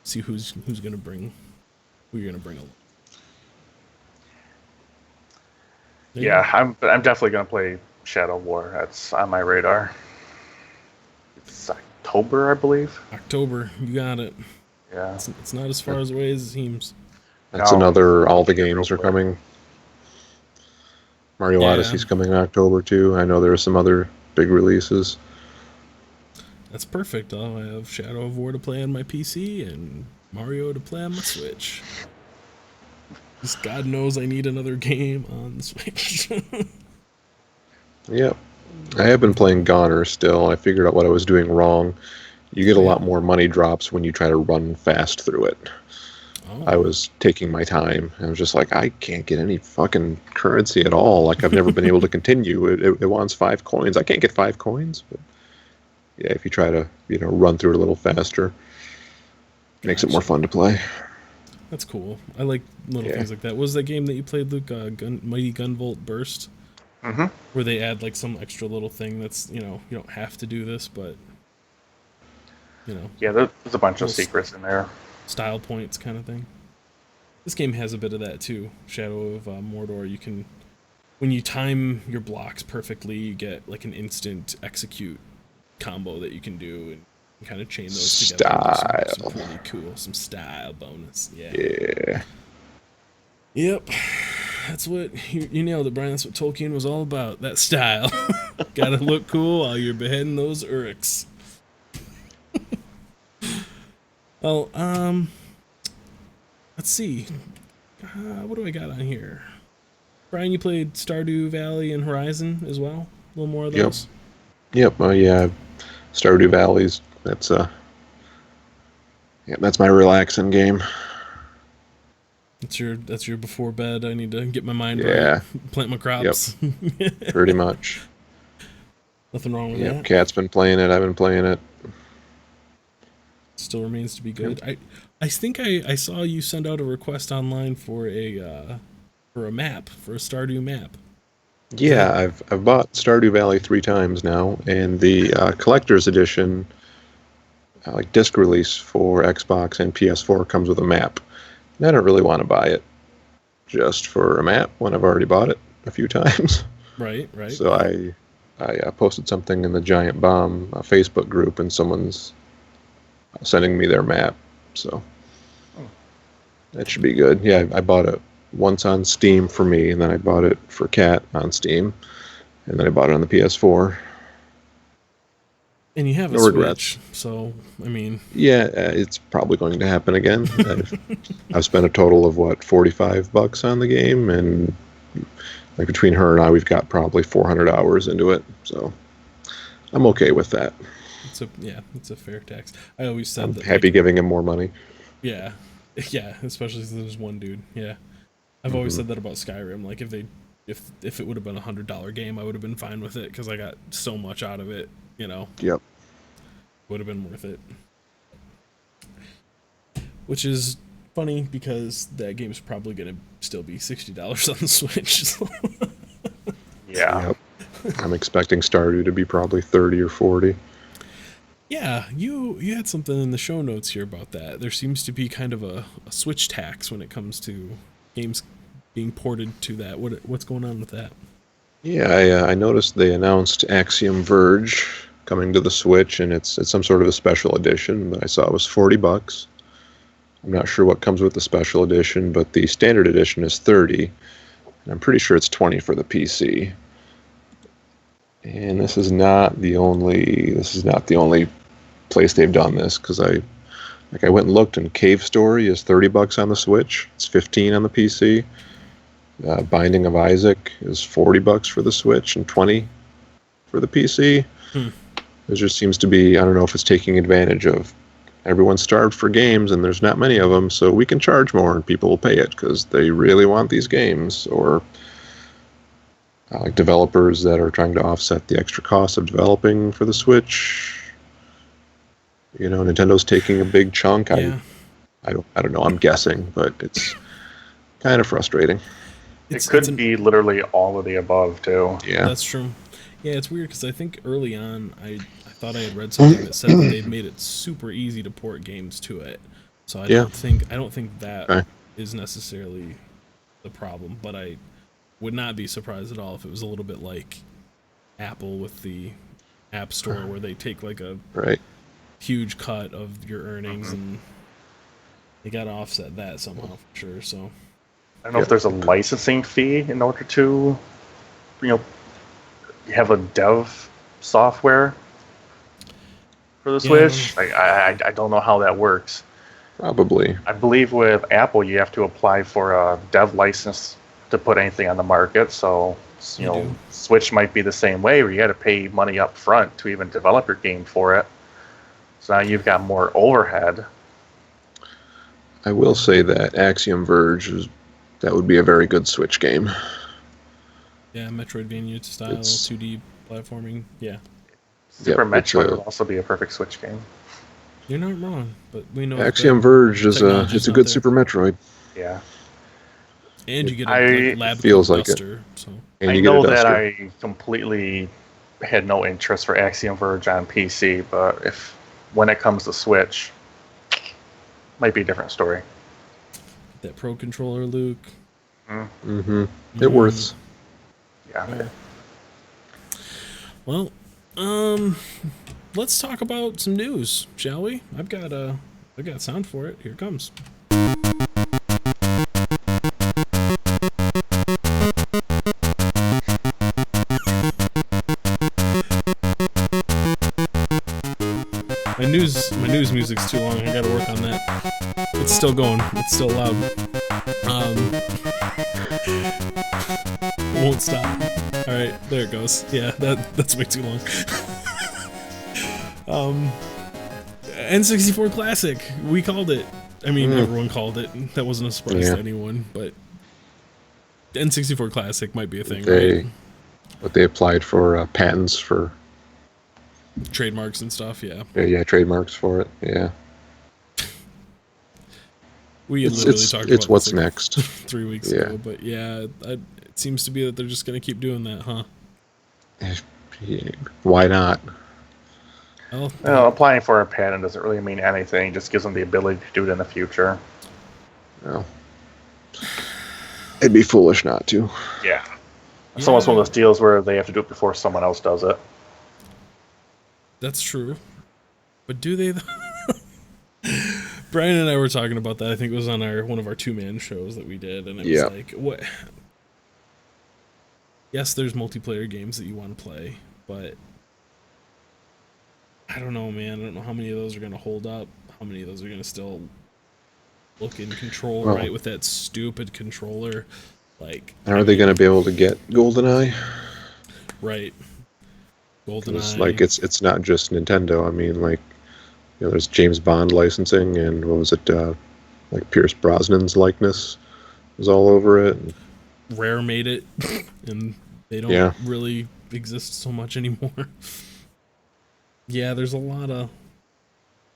see who you're gonna bring along. There you Yeah, I'm definitely gonna play Shadow War. That's on my radar. It's October, I believe. go. October, you got it. Yeah. It's not as far as away as it seems. That's No. another. All the games are coming. Mario Yeah. Odyssey's coming in October too. I know there are some other big releases. That's perfect. I'll have Shadow of War to play on my PC and Mario to play on my Switch. Just God knows I need another game on the Switch. Yep. I have been playing Goner still. I figured out what I was doing wrong. You get a lot more money drops when you try to run fast through it. Oh. I was taking my time. I was just like, I can't get any fucking currency at all. Like, I've never been able to continue. It wants 5 coins. I can't get 5 coins. But yeah, if you try to, run through it a little faster, makes it more fun to play. That's cool. I like little things like that. What was that game that you played, Luke? Mighty Gunvolt Burst? Mm-hmm. Where they add like some extra little thing that's, you don't have to do this, but, Yeah, there's a bunch of secrets in there. Style points kind of thing. This game has a bit of that too. Shadow of Mordor, you can, when you time your blocks perfectly, you get like an instant execute combo that you can do and kind of chain those together. Some pretty cool, some style bonus. Yeah. Yep. That's what, you nailed it, Brian. That's what Tolkien was all about. That style. Gotta look cool while you're beheading those Uruks. Well, let's see. What do I got on here? Brian, you played Stardew Valley and Horizon as well? A little more of those? Yep. Yeah. Stardew Valley's, that's my relaxing game. That's your before bed. I need to get my mind right. Plant my crops. Yep. Pretty much. Nothing wrong with that. Cat's been playing it. I've been playing it. Still remains to be good. I think I saw you send out a request online for a map, for a Stardew map. Yeah, I've bought Stardew Valley 3 times now, and the collector's edition, like disc release for Xbox and PS4, comes with a map. And I don't really want to buy it just for a map when I've already bought it a few times. Right. So I posted something in the Giant Bomb Facebook group, and someone's sending me their map, so that should be good. Yeah, I bought it once on Steam for me, and then I bought it for Cat on Steam, and then I bought it on the PS4. And you have a Switch, so I mean, yeah, it's probably going to happen again. I've spent a total of $45 on the game, and like between her and I, we've got probably 400 hours into it, so I'm okay with that. It's a fair tax. I always said I'm that, happy giving him more money. Yeah, especially since there's one dude. Yeah, I've always said that about Skyrim. Like if it would have been $100 game, I would have been fine with it because I got so much out of it. Yep. Would have been worth it. Which is funny because that game's probably gonna still be $60 on the Switch. So. Yeah. Yep. I'm expecting Stardew to be probably 30 or 40. Yeah, you had something in the show notes here about that. There seems to be kind of a Switch tax when it comes to games being ported to that. What's going on with that? Yeah, I noticed they announced Axiom Verge coming to the Switch, and it's some sort of a special edition, but I saw it was $40. I'm not sure what comes with the special edition, but the standard edition is $30, and I'm pretty sure it's $20 for the PC. And this is not the only place they've done this, because I went and looked, and Cave Story is $30 on the Switch. It's $15 on the PC. Binding of Isaac is $40 for the Switch and $20 for the PC. There just seems to be, I don't know if it's taking advantage of everyone's starved for games and there's not many of them, so we can charge more and people will pay it because they really want these games, or like developers that are trying to offset the extra cost of developing for the Switch. Nintendo's taking a big chunk. Yeah. I don't know. I'm guessing, but it's kind of frustrating. It could be literally all of the above too. Yeah, that's true. Yeah, it's weird because I think early on I thought I had read something that said that they'd made it super easy to port games to it. So I don't think that is necessarily the problem, but I would not be surprised at all if it was a little bit like Apple with the App Store, where they take like a huge cut of your earnings and they got to offset that somehow for sure. So I don't know if there's a licensing fee in order to, have a dev software for the Switch. I don't know how that works. Probably. I believe with Apple, you have to apply for a dev license to put anything on the market. So, You do. Switch might be the same way, where you got to pay money up front to even develop your game for it. So now you've got more overhead. I will say that Axiom Verge that would be a very good Switch game. Yeah, Metroidvania style, It's- 2D platforming. Yeah, Super Yep, it's Metroid a- would also be a perfect Switch game. you're not wrong, but we know Axiom that Verge is technology's it's a not good there. Super Metroid, Yeah. and you get a I- lab feels coat like it. duster. So and I you get know a that duster. I completely had no interest for Axiom Verge on PC, but when it comes to Switch, might be a different story. that Pro controller, Luke. Mm-hmm. It works. Yeah. Yeah. Well, let's talk about some news, shall we? I've got sound for it. Here it comes. My news music's too long. I gotta work on that. It's still going. It's still loud. Won't stop. All right, there it goes. Yeah, that's way too long. N64 Classic. We called it. I mean, everyone called it. That wasn't a surprise Yeah. to anyone, but N64 Classic might be a thing, They right? they applied for patents for Trademarks and stuff. Yeah, trademarks for it. Yeah. we had It's literally it's talked it's about what's this like next. 3 weeks Yeah. ago, but yeah, it seems to be that they're just gonna keep doing that, huh? Why not? Well, Applying for a patent doesn't really mean anything. It just gives them the ability to do it in the future. No. It'd be foolish not to. Yeah. It's almost one of those deals where they have to do it before someone else does it. that's true. But do they? Brian and I were talking about that. I think it was on one of our 2-man shows that we did, and it was Yeah. like, what? Yes, there's multiplayer games that you want to play, but I don't know, man. I don't know how many of those are going to hold up. How many of those are going to still look and control Well- right with that stupid controller? Like, Are they going to be able to get GoldenEye? right? 'Cause, GoldenEye. like it's not just Nintendo. I mean, like, there's James Bond licensing, and what was it? Like Pierce Brosnan's likeness was all over it. And, Rare made it, and they don't Yeah. really exist so much anymore. Yeah, there's a lot of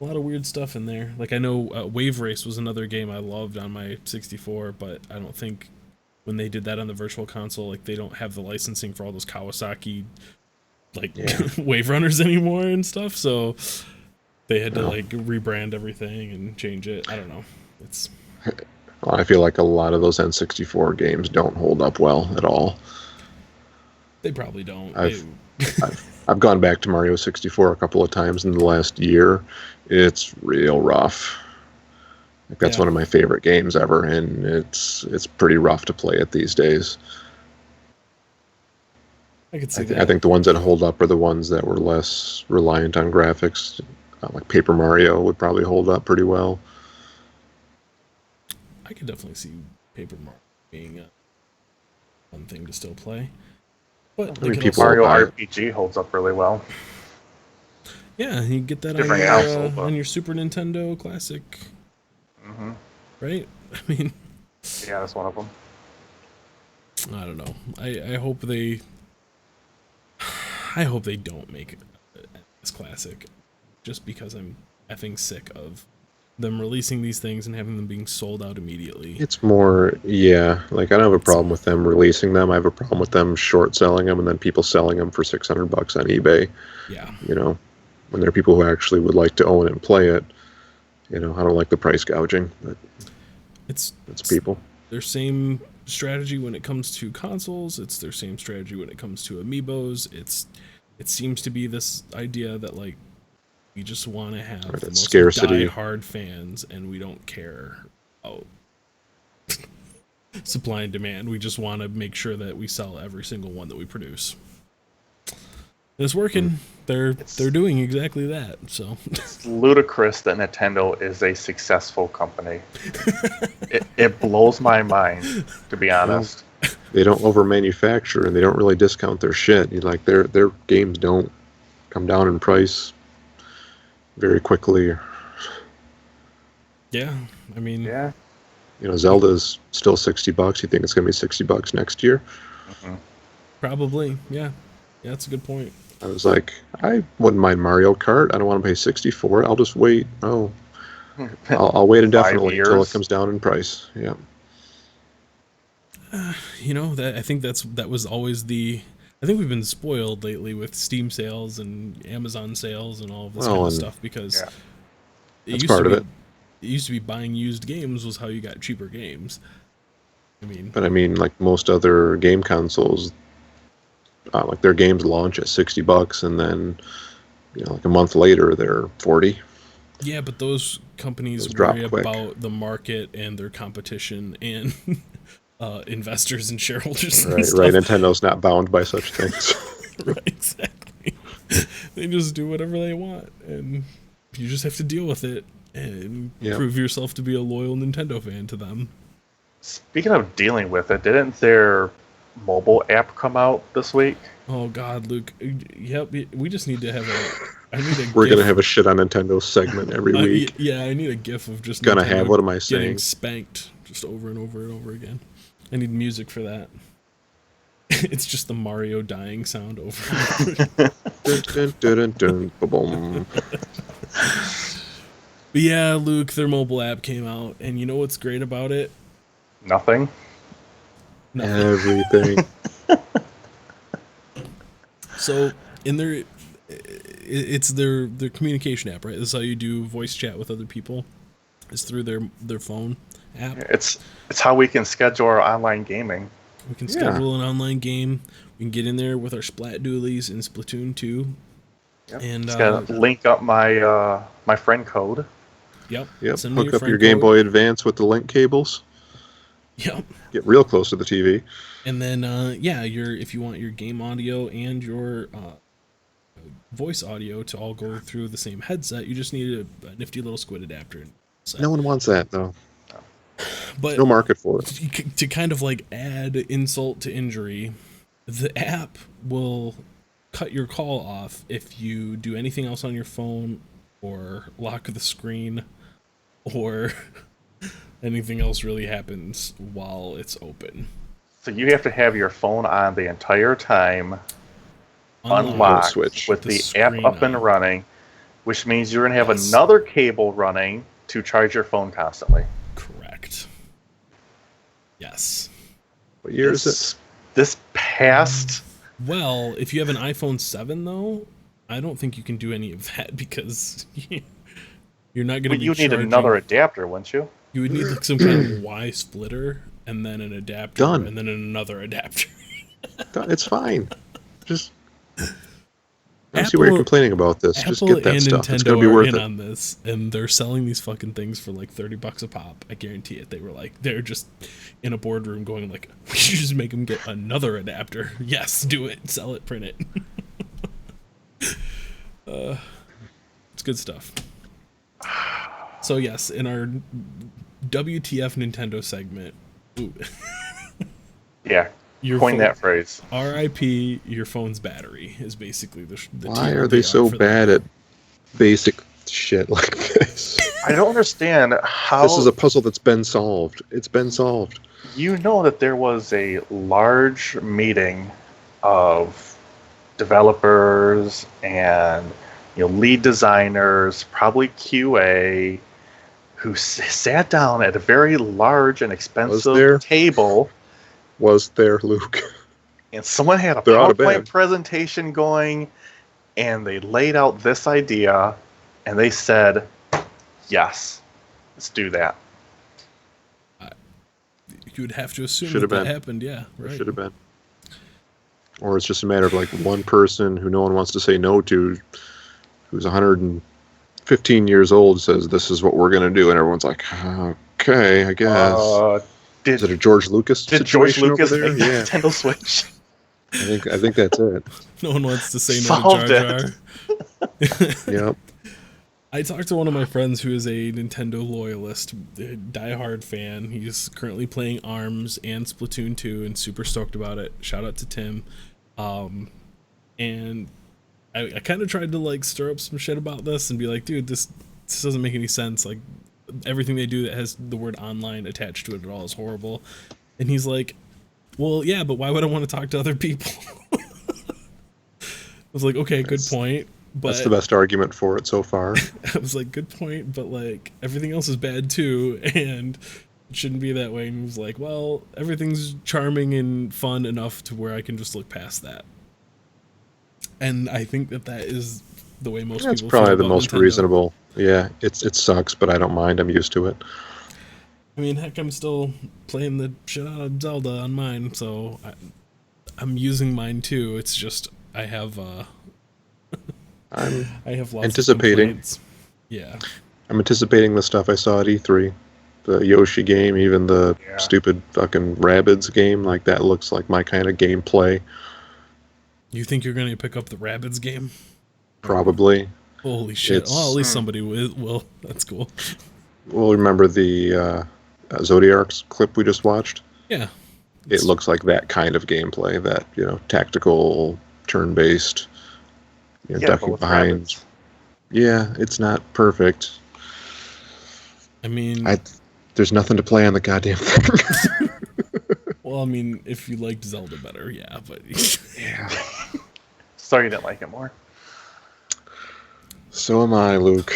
weird stuff in there. Like I know Wave Race was another game I loved on my 64, but I don't think when they did that on the Virtual Console, like they don't have the licensing for all those Kawasaki like Yeah. Wave Runners anymore and stuff. So they had to No. like rebrand everything and change it. I don't know. It's I feel like a lot of those N64 games don't hold up well at all. they probably don't. I've- I've gone back to Mario 64 a couple of times in the last year. It's real rough. Like, that's Yeah. one of my favorite games ever, and it's pretty rough to play it these days. I could see I that. think the ones that hold up are the ones that were less reliant on graphics. Like Paper Mario would probably hold up pretty well. I could definitely see Paper Mario being a fun thing to still play. But they mean, could people also, Mario buy it. RPG holds up really well. yeah, you get that Different on console, your, but- on your Super Nintendo Classic, Hmm. right? I mean, Yeah, that's one of them. I don't know. I hope they don't make this classic, just because I'm effing sick of them releasing these things and having them being sold out immediately. It's more, yeah, like I don't have a problem with them releasing them. I have a problem with them short selling them and then people selling them for $600 on eBay. Yeah, When there are people who actually would like to own it and play it. I don't like the price gouging, but it's it's people. their same strategy when it comes to consoles. It's their same strategy when it comes to amiibos. It seems to be this idea that like we just want to have Right, the that most scarcity. die-hard fans, and we don't care about supply and demand. We just want to make sure that we sell every single one that we produce. It's working. They're doing exactly that. So It's ludicrous that Nintendo is a successful company. It blows my mind, to be honest. They don't over manufacture and they don't really discount their shit. Like their games don't come down in price very quickly. yeah, I mean, Yeah. Zelda's still $60. You think it's gonna be $60 next year? probably. Yeah, that's a good point. I was like, I wouldn't mind Mario Kart. I don't want to pay 60 for it. I'll just wait. Oh, I'll wait indefinitely until it years. comes down in price. Yeah. That I think that was always the. I think we've been spoiled lately with Steam sales and Amazon sales and all of this Well, kind of and stuff because Yeah. That's part of it. It used to be buying used games was how you got cheaper games. I mean, But I mean, like most other game consoles, like their games launch at $60, and then like a month later they're 40. yeah, but those companies Those drop worry quick. about the market and their competition and investors and shareholders and Right, stuff. right. Nintendo's not bound by such things. Right, exactly. They just do whatever they want, and you just have to deal with it and Yeah. prove yourself to be a loyal Nintendo fan to them. Speaking of dealing with it, didn't their mobile app come out this week? Oh God, Luke. Yep, we just need to have a. I need a. We're gif. gonna have a shit on Nintendo segment every week. Yeah, I need a gif of just Gonna Nintendo have. What am I getting saying? spanked just over and over and over again. I need music for that. It's just the Mario dying sound over and over. Dun, dun, dun, dun, dun, ba-boom. But yeah, Luke, their mobile app came out, and you know what's great about it? Nothing. Nothing. Everything. So in it's their communication app, right? This is how you do voice chat with other people. Is through their phone app. It's how we can schedule our online gaming. We can Yeah. schedule an online game. We can get in there with our Splat Doolies in Splatoon 2. Yep. And Just gotta link up my my friend code. Yep. Yep. Send me Hook up friend your Game code. Boy Advance with the link cables. Yep. Get real close to the TV. And then if you want your game audio and your voice audio to all go through the same headset, you just need a nifty little squid adapter. No one wants that though. But No market for it. to kind of like add insult to injury, the app will cut your call off if you do anything else on your phone or lock the screen or anything else really happens while it's open. So you have to have your phone on the entire time, Unlock unlocked, switch. with the the app screen up and on. running, which means you're gonna have Yes. another cable running to charge your phone constantly. Correct. Yes. What year is it? This past Well, if you have an iPhone 7 though, I don't think you can do any of that because you're not going to But be you need charging. another adapter, wouldn't you? You would need like some kind of Y splitter and then an adapter Done. and then another adapter. It's fine. Just I don't see why you're Apple- complaining about this. Just Apple get that and stuff. It's Nintendo gonna be are worth in it. on this, and they're selling these fucking things for like $30 a pop. I guarantee it. They're just in a boardroom going like, we should just make them get another adapter. Yes, do it, sell it, print it. It's good stuff. So yes, in our WTF Nintendo segment, ooh, Yeah. your Coin phone- that phrase. RIP your phone's battery is basically the Why are they so TLDR for bad at basic shit like this? I don't understand how This is a puzzle that's been solved. It's been solved. you know that there was a large meeting of developers and lead designers, probably QA, who sat down at a very large and there? expensive table, Was there, Luke? and someone had a They're out of PowerPoint bed. presentation going, and they laid out this idea, and they said, "Yes, let's do that." You would have to assume Should have that been. happened, yeah. Or Right. should have been. Or it's just a matter of like one person who no one wants to say no to, who's 115 years old, says this is what we're gonna do, and everyone's like, okay, I guess. Is it a Did George Lucas George situation Lucas over there? make the Yeah. Nintendo Switch? I think that's it. No one wants to say no to Solved Jar it. Jar. Yep. I talked to one of my friends who is a Nintendo loyalist, a diehard fan. He's currently playing ARMS and Splatoon 2 and super stoked about it. Shout out to Tim. And I kind of tried to like stir up some shit about this and be like, dude, this doesn't make any sense. Like everything they do that has the word online attached to it at all is horrible. And he's like, well, yeah, but why would I want to talk to other people? I was like, okay, good point. But That's the best argument for it so far. I was like, good point, but like everything else is bad too, and it shouldn't be that way. And he was like, well, everything's charming and fun enough to where I can just look past that. And I think that is the way most That's people probably feel the about most Nintendo. reasonable. Yeah, it sucks, but I don't mind. I'm used to it. I mean, heck, I'm still playing the shit out of Zelda on mine, so I'm using mine too. It's just I have I'm lots anticipating. of complaints. Yeah. I'm anticipating the stuff I saw at E3. The Yoshi game, even the Yeah. stupid fucking Rabbids game, like that looks like my kind of gameplay. You think you're gonna pick up the Rabbids game? Probably. Holy shit! It's- Well, at least somebody will. That's cool. Well, remember the Zodiarc's clip we just watched? Yeah. It looks like that kind of gameplay, that, tactical, turn-based, Yeah, but ducking with behind. rabbits. Yeah, it's not perfect. I mean, There's nothing to play on the goddamn thing. well, I mean, if you liked Zelda better, yeah, but Yeah. Sorry you didn't like it more. So am I, Luke.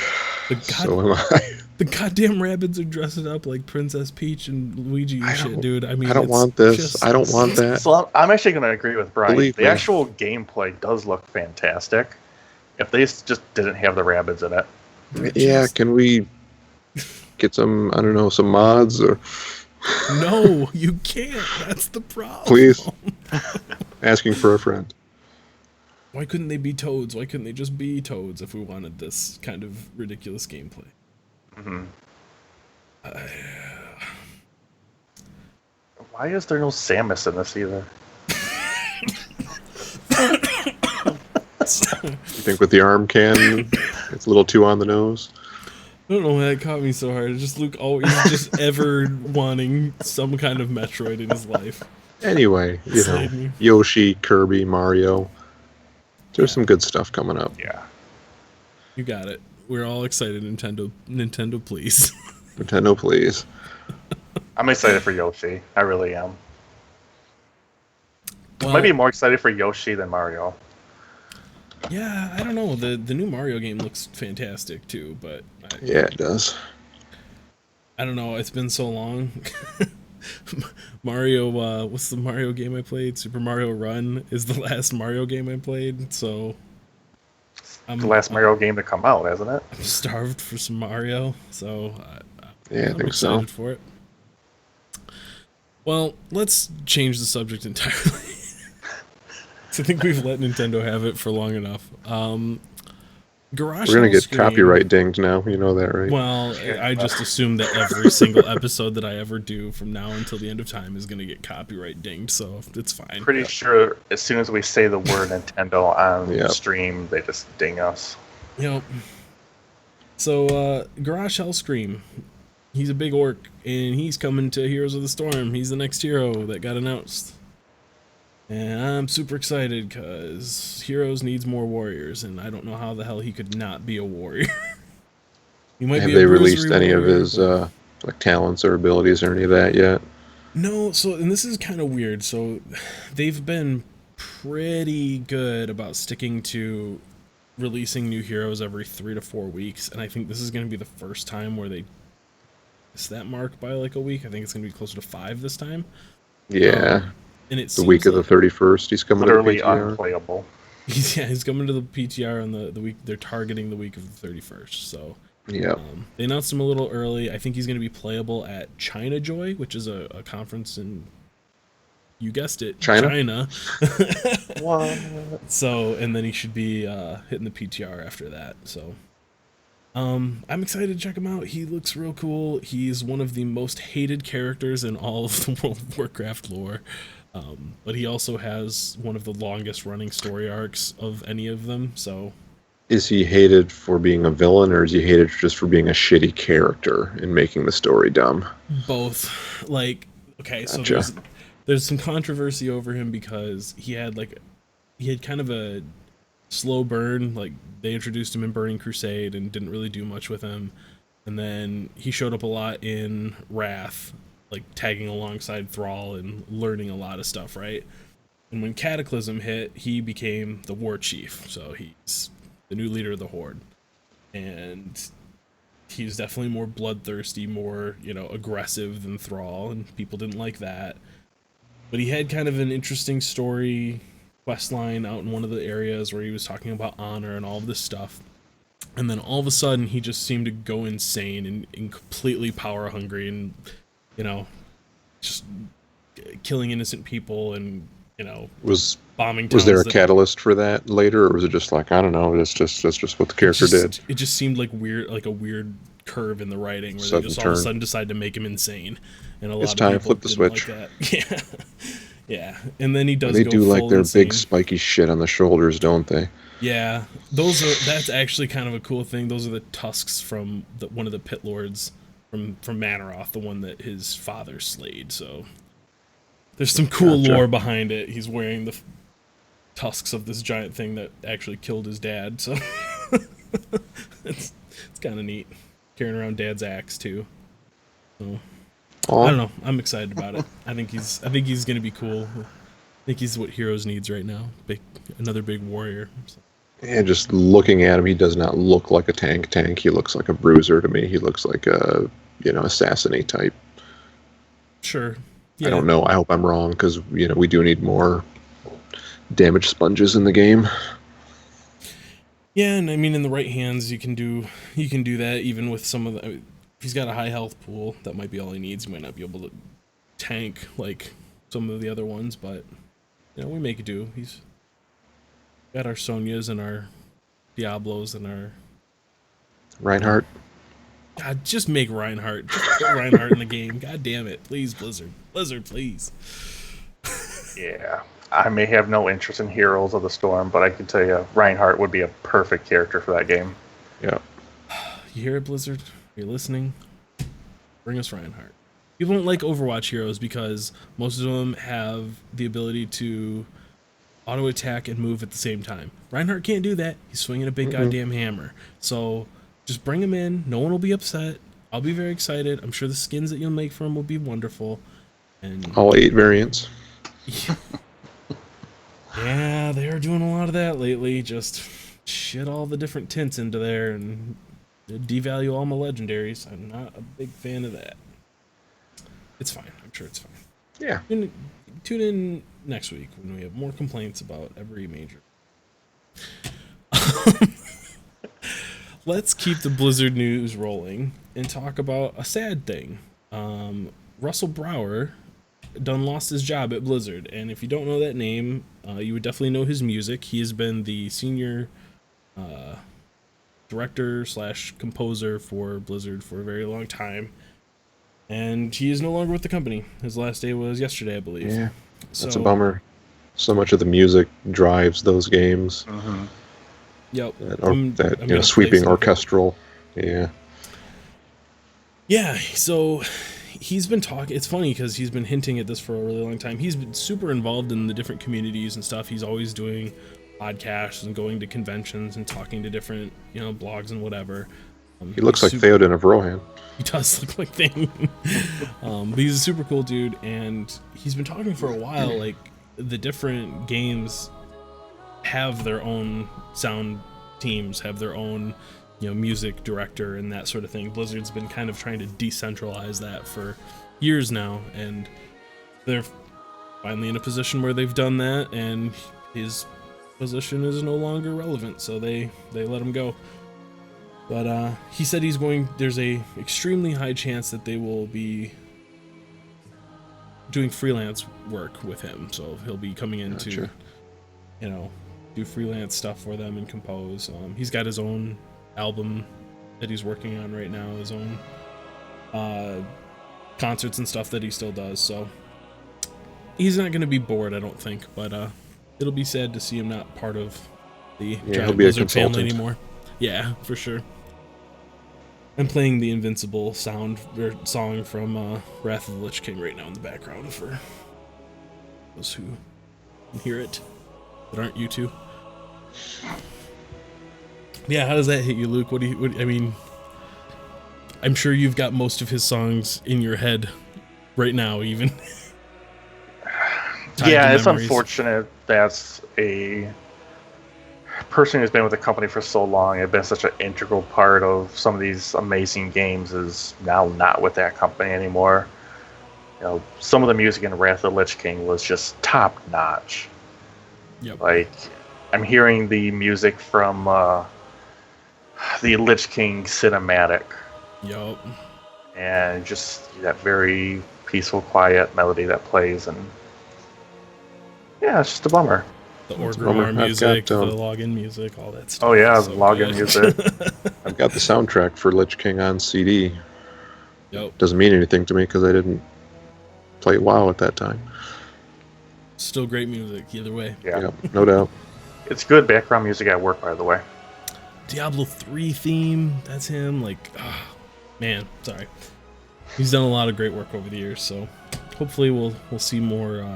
So am I. the goddamn Rabbids are dressing up like Princess Peach and Luigi and I shit, don't- dude. I mean, I don't it's want this. just- I don't want that. So I'm actually going to agree with Brian. Believe The me. actual gameplay does look fantastic. If they just didn't have the rabbits in it. Yeah, can we get some, I don't know, some mods or No, you can't. That's the problem. Please. asking for a friend? Why couldn't they be Toads? Why couldn't they just be Toads if we wanted this kind of ridiculous gameplay? hmm Why is there no Samus in this either? You think with the arm can, it's a little too on the nose? I don't know why that caught me so hard. It's just Luke always just ever wanting some kind of Metroid in his life. Anyway, Save me. Yoshi, Kirby, Mario. There's some good stuff coming up. Yeah. You got it. We're all excited. Nintendo, please. Nintendo, please. I'm excited for Yoshi. I really am. Well, Might be more excited for Yoshi than Mario. yeah, I don't know. The new Mario game looks fantastic too, but Yeah, it does. I don't know. It's been so long. Mario, what's the Mario game I played? Super Mario Run is the last Mario game I played, so The last Mario game to come out, hasn't it? I'm starved for some Mario, so Yeah, I I'm think so. excited for it. Well, let's change the subject entirely. I think we've let Nintendo have it for long enough. Garage We're gonna Hell get Scream- copyright dinged now. You know that, right? Well, I just assume that every single episode that I ever do from now until the end of time is going to get copyright dinged, so it's fine. Pretty sure as soon as we say the word Nintendo on Yep. stream, they just ding us. Yep. So, Garage Hell Scream. He's a big orc, and he's coming to Heroes of the Storm. He's the next hero that got announced. And I'm super excited, because Heroes needs more warriors, and I don't know how the hell he could not be a warrior. He might Have be a they released bruisery any of warrior, his but- like talents or abilities or any of that yet? No, so, and this is kind of weird. So, they've been pretty good about sticking to releasing new heroes every 3 to 4 weeks, and I think this is going to be the first time where they miss that mark by like a week. I think it's going to be closer to 5 this time. Yeah, And it's the week of the 31st, he's coming Literally to the PTR. unplayable. he's coming to the PTR on the week. They're targeting the week of the 31st. So Yep. they announced him a little early. I think he's going to be playable at China Joy, which is a conference in, you guessed it, China? What? So, and then he should be hitting the PTR after that. So, I'm excited to check him out. He looks real cool. He's one of the most hated characters in all of the World of Warcraft lore. But he also has one of the longest running story arcs of any of them. So Is he hated for being a villain, or is he hated just for being a shitty character and making the story dumb? both, like, okay, so Gotcha. there's some controversy over him because he had kind of a slow burn. Like they introduced him in Burning Crusade and didn't really do much with him, and then he showed up a lot in Wrath, like tagging alongside Thrall and learning a lot of stuff, right? And when Cataclysm hit, he became the war chief, so he's the new leader of the Horde, and he's definitely more bloodthirsty, more, you know, aggressive than Thrall, and people didn't like that. But he had kind of an interesting story quest line out in one of the areas where he was talking about honor and all of this stuff. And then all of a sudden he just seemed to go insane and completely power hungry and, you know, just killing innocent people and, you know, Was bombing towns. was there a that- catalyst for that later, or was it just like, I don't know, that's just what the character did? It just seemed like weird, like a weird curve in the writing where Sudden they just all of a turn. sudden decide to make him insane, and a lot It's of time, people flip the didn't switch. like that. Yeah, and then he does. They go do like full their insane. big spiky shit on the shoulders, don't they? Yeah, that's actually kind of a cool thing. Those are the tusks from one of the pit lords from Manaroth, the one that his father slayed. So there's some cool Gotcha. lore behind it. He's wearing the tusks of this giant thing that actually killed his dad. So it's kind of neat, carrying around dad's axe too. So Aw. I don't know. I'm excited about it. I think he's gonna be cool. I think he's what Heroes needs right now. Another big warrior. So. And just looking at him, he does not look like a tank. He looks like a bruiser to me. He looks like a, assassin-y type. Sure. Yeah. I don't know. I hope I'm wrong, because, we do need more damage sponges in the game. Yeah, and I mean, in the right hands, you can do that. Even with some of the, if he's got a high health pool, that might be all he needs. He might not be able to tank like some of the other ones, but we make it do. He's got our Sonyas and our Diablos and our. Reinhardt. God, just make Reinhardt. Just put Reinhardt in the game. God damn it, please, Blizzard, please. Yeah. I may have no interest in Heroes of the Storm, but I can tell you Reinhardt would be a perfect character for that game. Yeah. You hear it, Blizzard? You're listening? Bring us Reinhardt. People don't like Overwatch heroes because most of them have the ability to auto attack and move at the same time. Reinhardt can't do that. He's swinging a big goddamn hammer. So just bring him in. No one will be upset. I'll be very excited. I'm sure the skins that you'll make for him will be wonderful. And All 8 variants. yeah, they are doing a lot of that lately. Just shit all the different tints into there and devalue all my legendaries. I'm not a big fan of that. It's fine. I'm sure it's fine. Yeah. Tune in next week when we have more complaints about every major. Let's keep the Blizzard news rolling and talk about a sad thing. Russell Brower done lost his job at Blizzard, and if you don't know that name, you would definitely know his music. He has been the senior director / composer for Blizzard for a very long time, and he is no longer with the company. His last day was yesterday, I believe. Yeah. That's So- a bummer. So much of the music drives those games. Yep. That, I'm gonna play sweeping some of it. orchestral. Yeah. Yeah, so he's been talking. It's funny because he's been hinting at this for a really long time. He's been super involved in the different communities and stuff. He's always doing podcasts and going to conventions and talking to different, blogs and whatever. He looks like he's Theoden of Rohan. He does look like Thane. But he's a super cool dude, and he's been talking for a while. Like the different games have their own sound teams, have their own, music director and that sort of thing. Blizzard's been kind of trying to decentralize that for years now, and they're finally in a position where they've done that, and his position is no longer relevant, so they let him go. But he said there's a extremely high chance that they will be doing freelance work with him, so he'll be coming in to, Gotcha. do freelance stuff for them and compose. He's got his own album that he's working on right now, his own concerts and stuff that he still does. So he's not going to be bored, I don't think, but it'll be sad to see him not part of the he'll Giant be a Blizzard family consultant. anymore. Yeah, for sure. I'm playing the Invincible sound or song from Wrath of the Lich King right now in the background for those who can hear it that aren't you two. Yeah, how does that hit you, Luke? I mean, I'm sure you've got most of his songs in your head right now, even. Tied Yeah, to it's memories. unfortunate that's a person who's been with the company for so long and been such an integral part of some of these amazing games is now not with that company anymore. You know, some of the music in Wrath of the Lich King was just top notch. Yep. Like, I'm hearing the music from the Lich King cinematic, Yup. and just that very peaceful, quiet melody that plays, and yeah, it's just a bummer. The That's a bummer. Orgrimmar I've music, got, the login music, all that stuff. Oh yeah, is the so login good. music. I've got the soundtrack for Lich King on CD. Yep. Doesn't mean anything to me because I didn't play WoW at that time. Still great music, either way. Yeah, Yep, no doubt. it's good background music at work, by the way. Diablo 3 theme, that's him. Like, man, sorry. He's done a lot of great work over the years, so hopefully we'll see more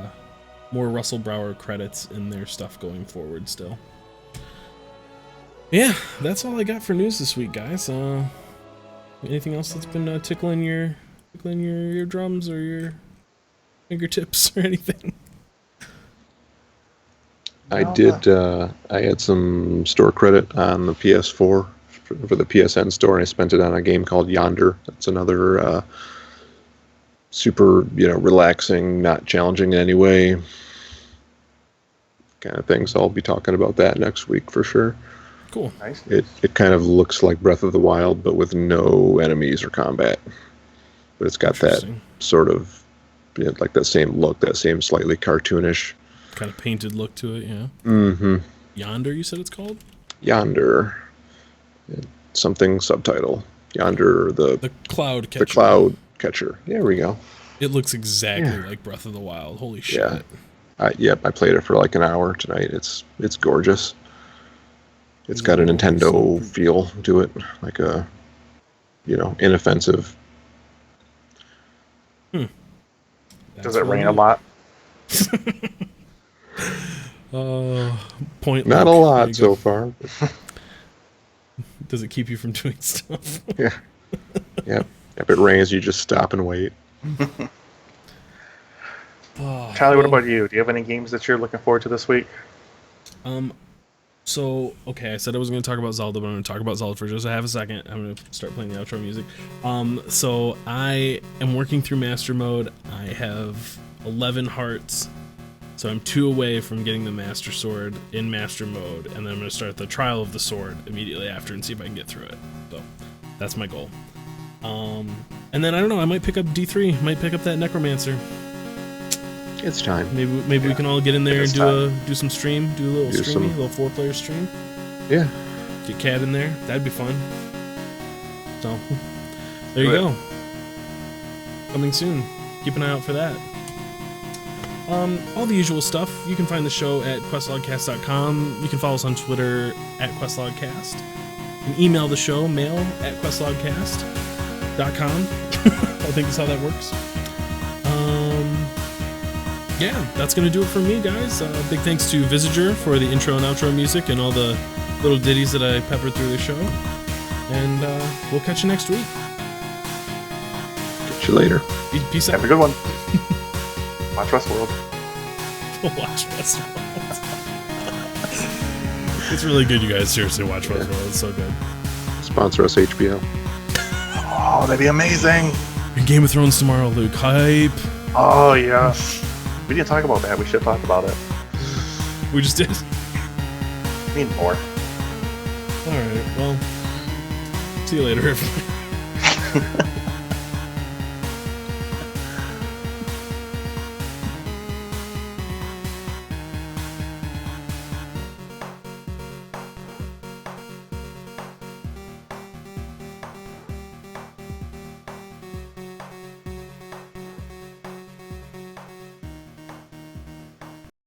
Russell Brower credits in their stuff going forward still. Yeah, that's all I got for news this week, guys. Anything else that's been tickling your eardrums or your fingertips or anything? I did. I had some store credit on the PS4 for the PSN store, and I spent it on a game called Yonder. That's another super, relaxing, not challenging in any way kind of thing. So I'll be talking about that next week for sure. Cool. Nice. It kind of looks like Breath of the Wild, but with no enemies or combat. But it's got that Interesting. sort of, like that same look, that same slightly cartoonish. Kind of painted look to it, yeah. Mm-hmm. Yonder, you said it's called? Yonder. Something subtitle. Yonder, The Cloud Catcher. the cloud catcher. There we go. It looks exactly Yeah. like Breath of the Wild. Holy shit. Yeah. I played it for like an hour tonight. It's gorgeous. It's got a Ooh, Nintendo so- feel to it, like a, inoffensive. Does That's it rain a really- lot? Point. Not a Luke. There lot you so go. far. Does it keep you from doing stuff? Yeah. Yep. If it rains, you just stop and wait. Charlie, what about you? Do you have any games that you're looking forward to this week? So, okay, I said I was going to talk about Zelda, but I'm going to talk about Zelda for just a half a second. I'm going to start playing the outro music. So I am working through Master Mode. I have 11 hearts, so I'm 2 away from getting the Master Sword in Master Mode, and then I'm going to start the Trial of the Sword immediately after and see if I can get through it. So, that's my goal. And then, I don't know, I might pick up D3, might pick up that Necromancer. It's time. Maybe we can all get in there It and is do some stream, do a little Do streamy, some- a little 4-player stream. Yeah. Get Cat in there. That'd be fun. So, there you Do it. go. Coming soon. Keep an eye out for that. All the usual stuff. You can find the show at questlogcast.com. You can follow us on Twitter at questlogcast. You can email the show, mail at questlogcast.com. I think that's how that works. Yeah, that's going to do it for me, guys. Big thanks to Visager for the intro and outro music and all the little ditties that I peppered through the show. And we'll catch you next week. Catch you later. Peace out. Have a good one. Watch Westworld. Watch Westworld. It's really good, you guys. Seriously, watch Westworld. It's so good. Sponsor us, HBO. Oh, that'd be amazing. And Game of Thrones tomorrow, Luke. Hype. Oh, yeah. We didn't talk about that. We should talk about it. We just did. We need more. All right. Well, see you later. everybody.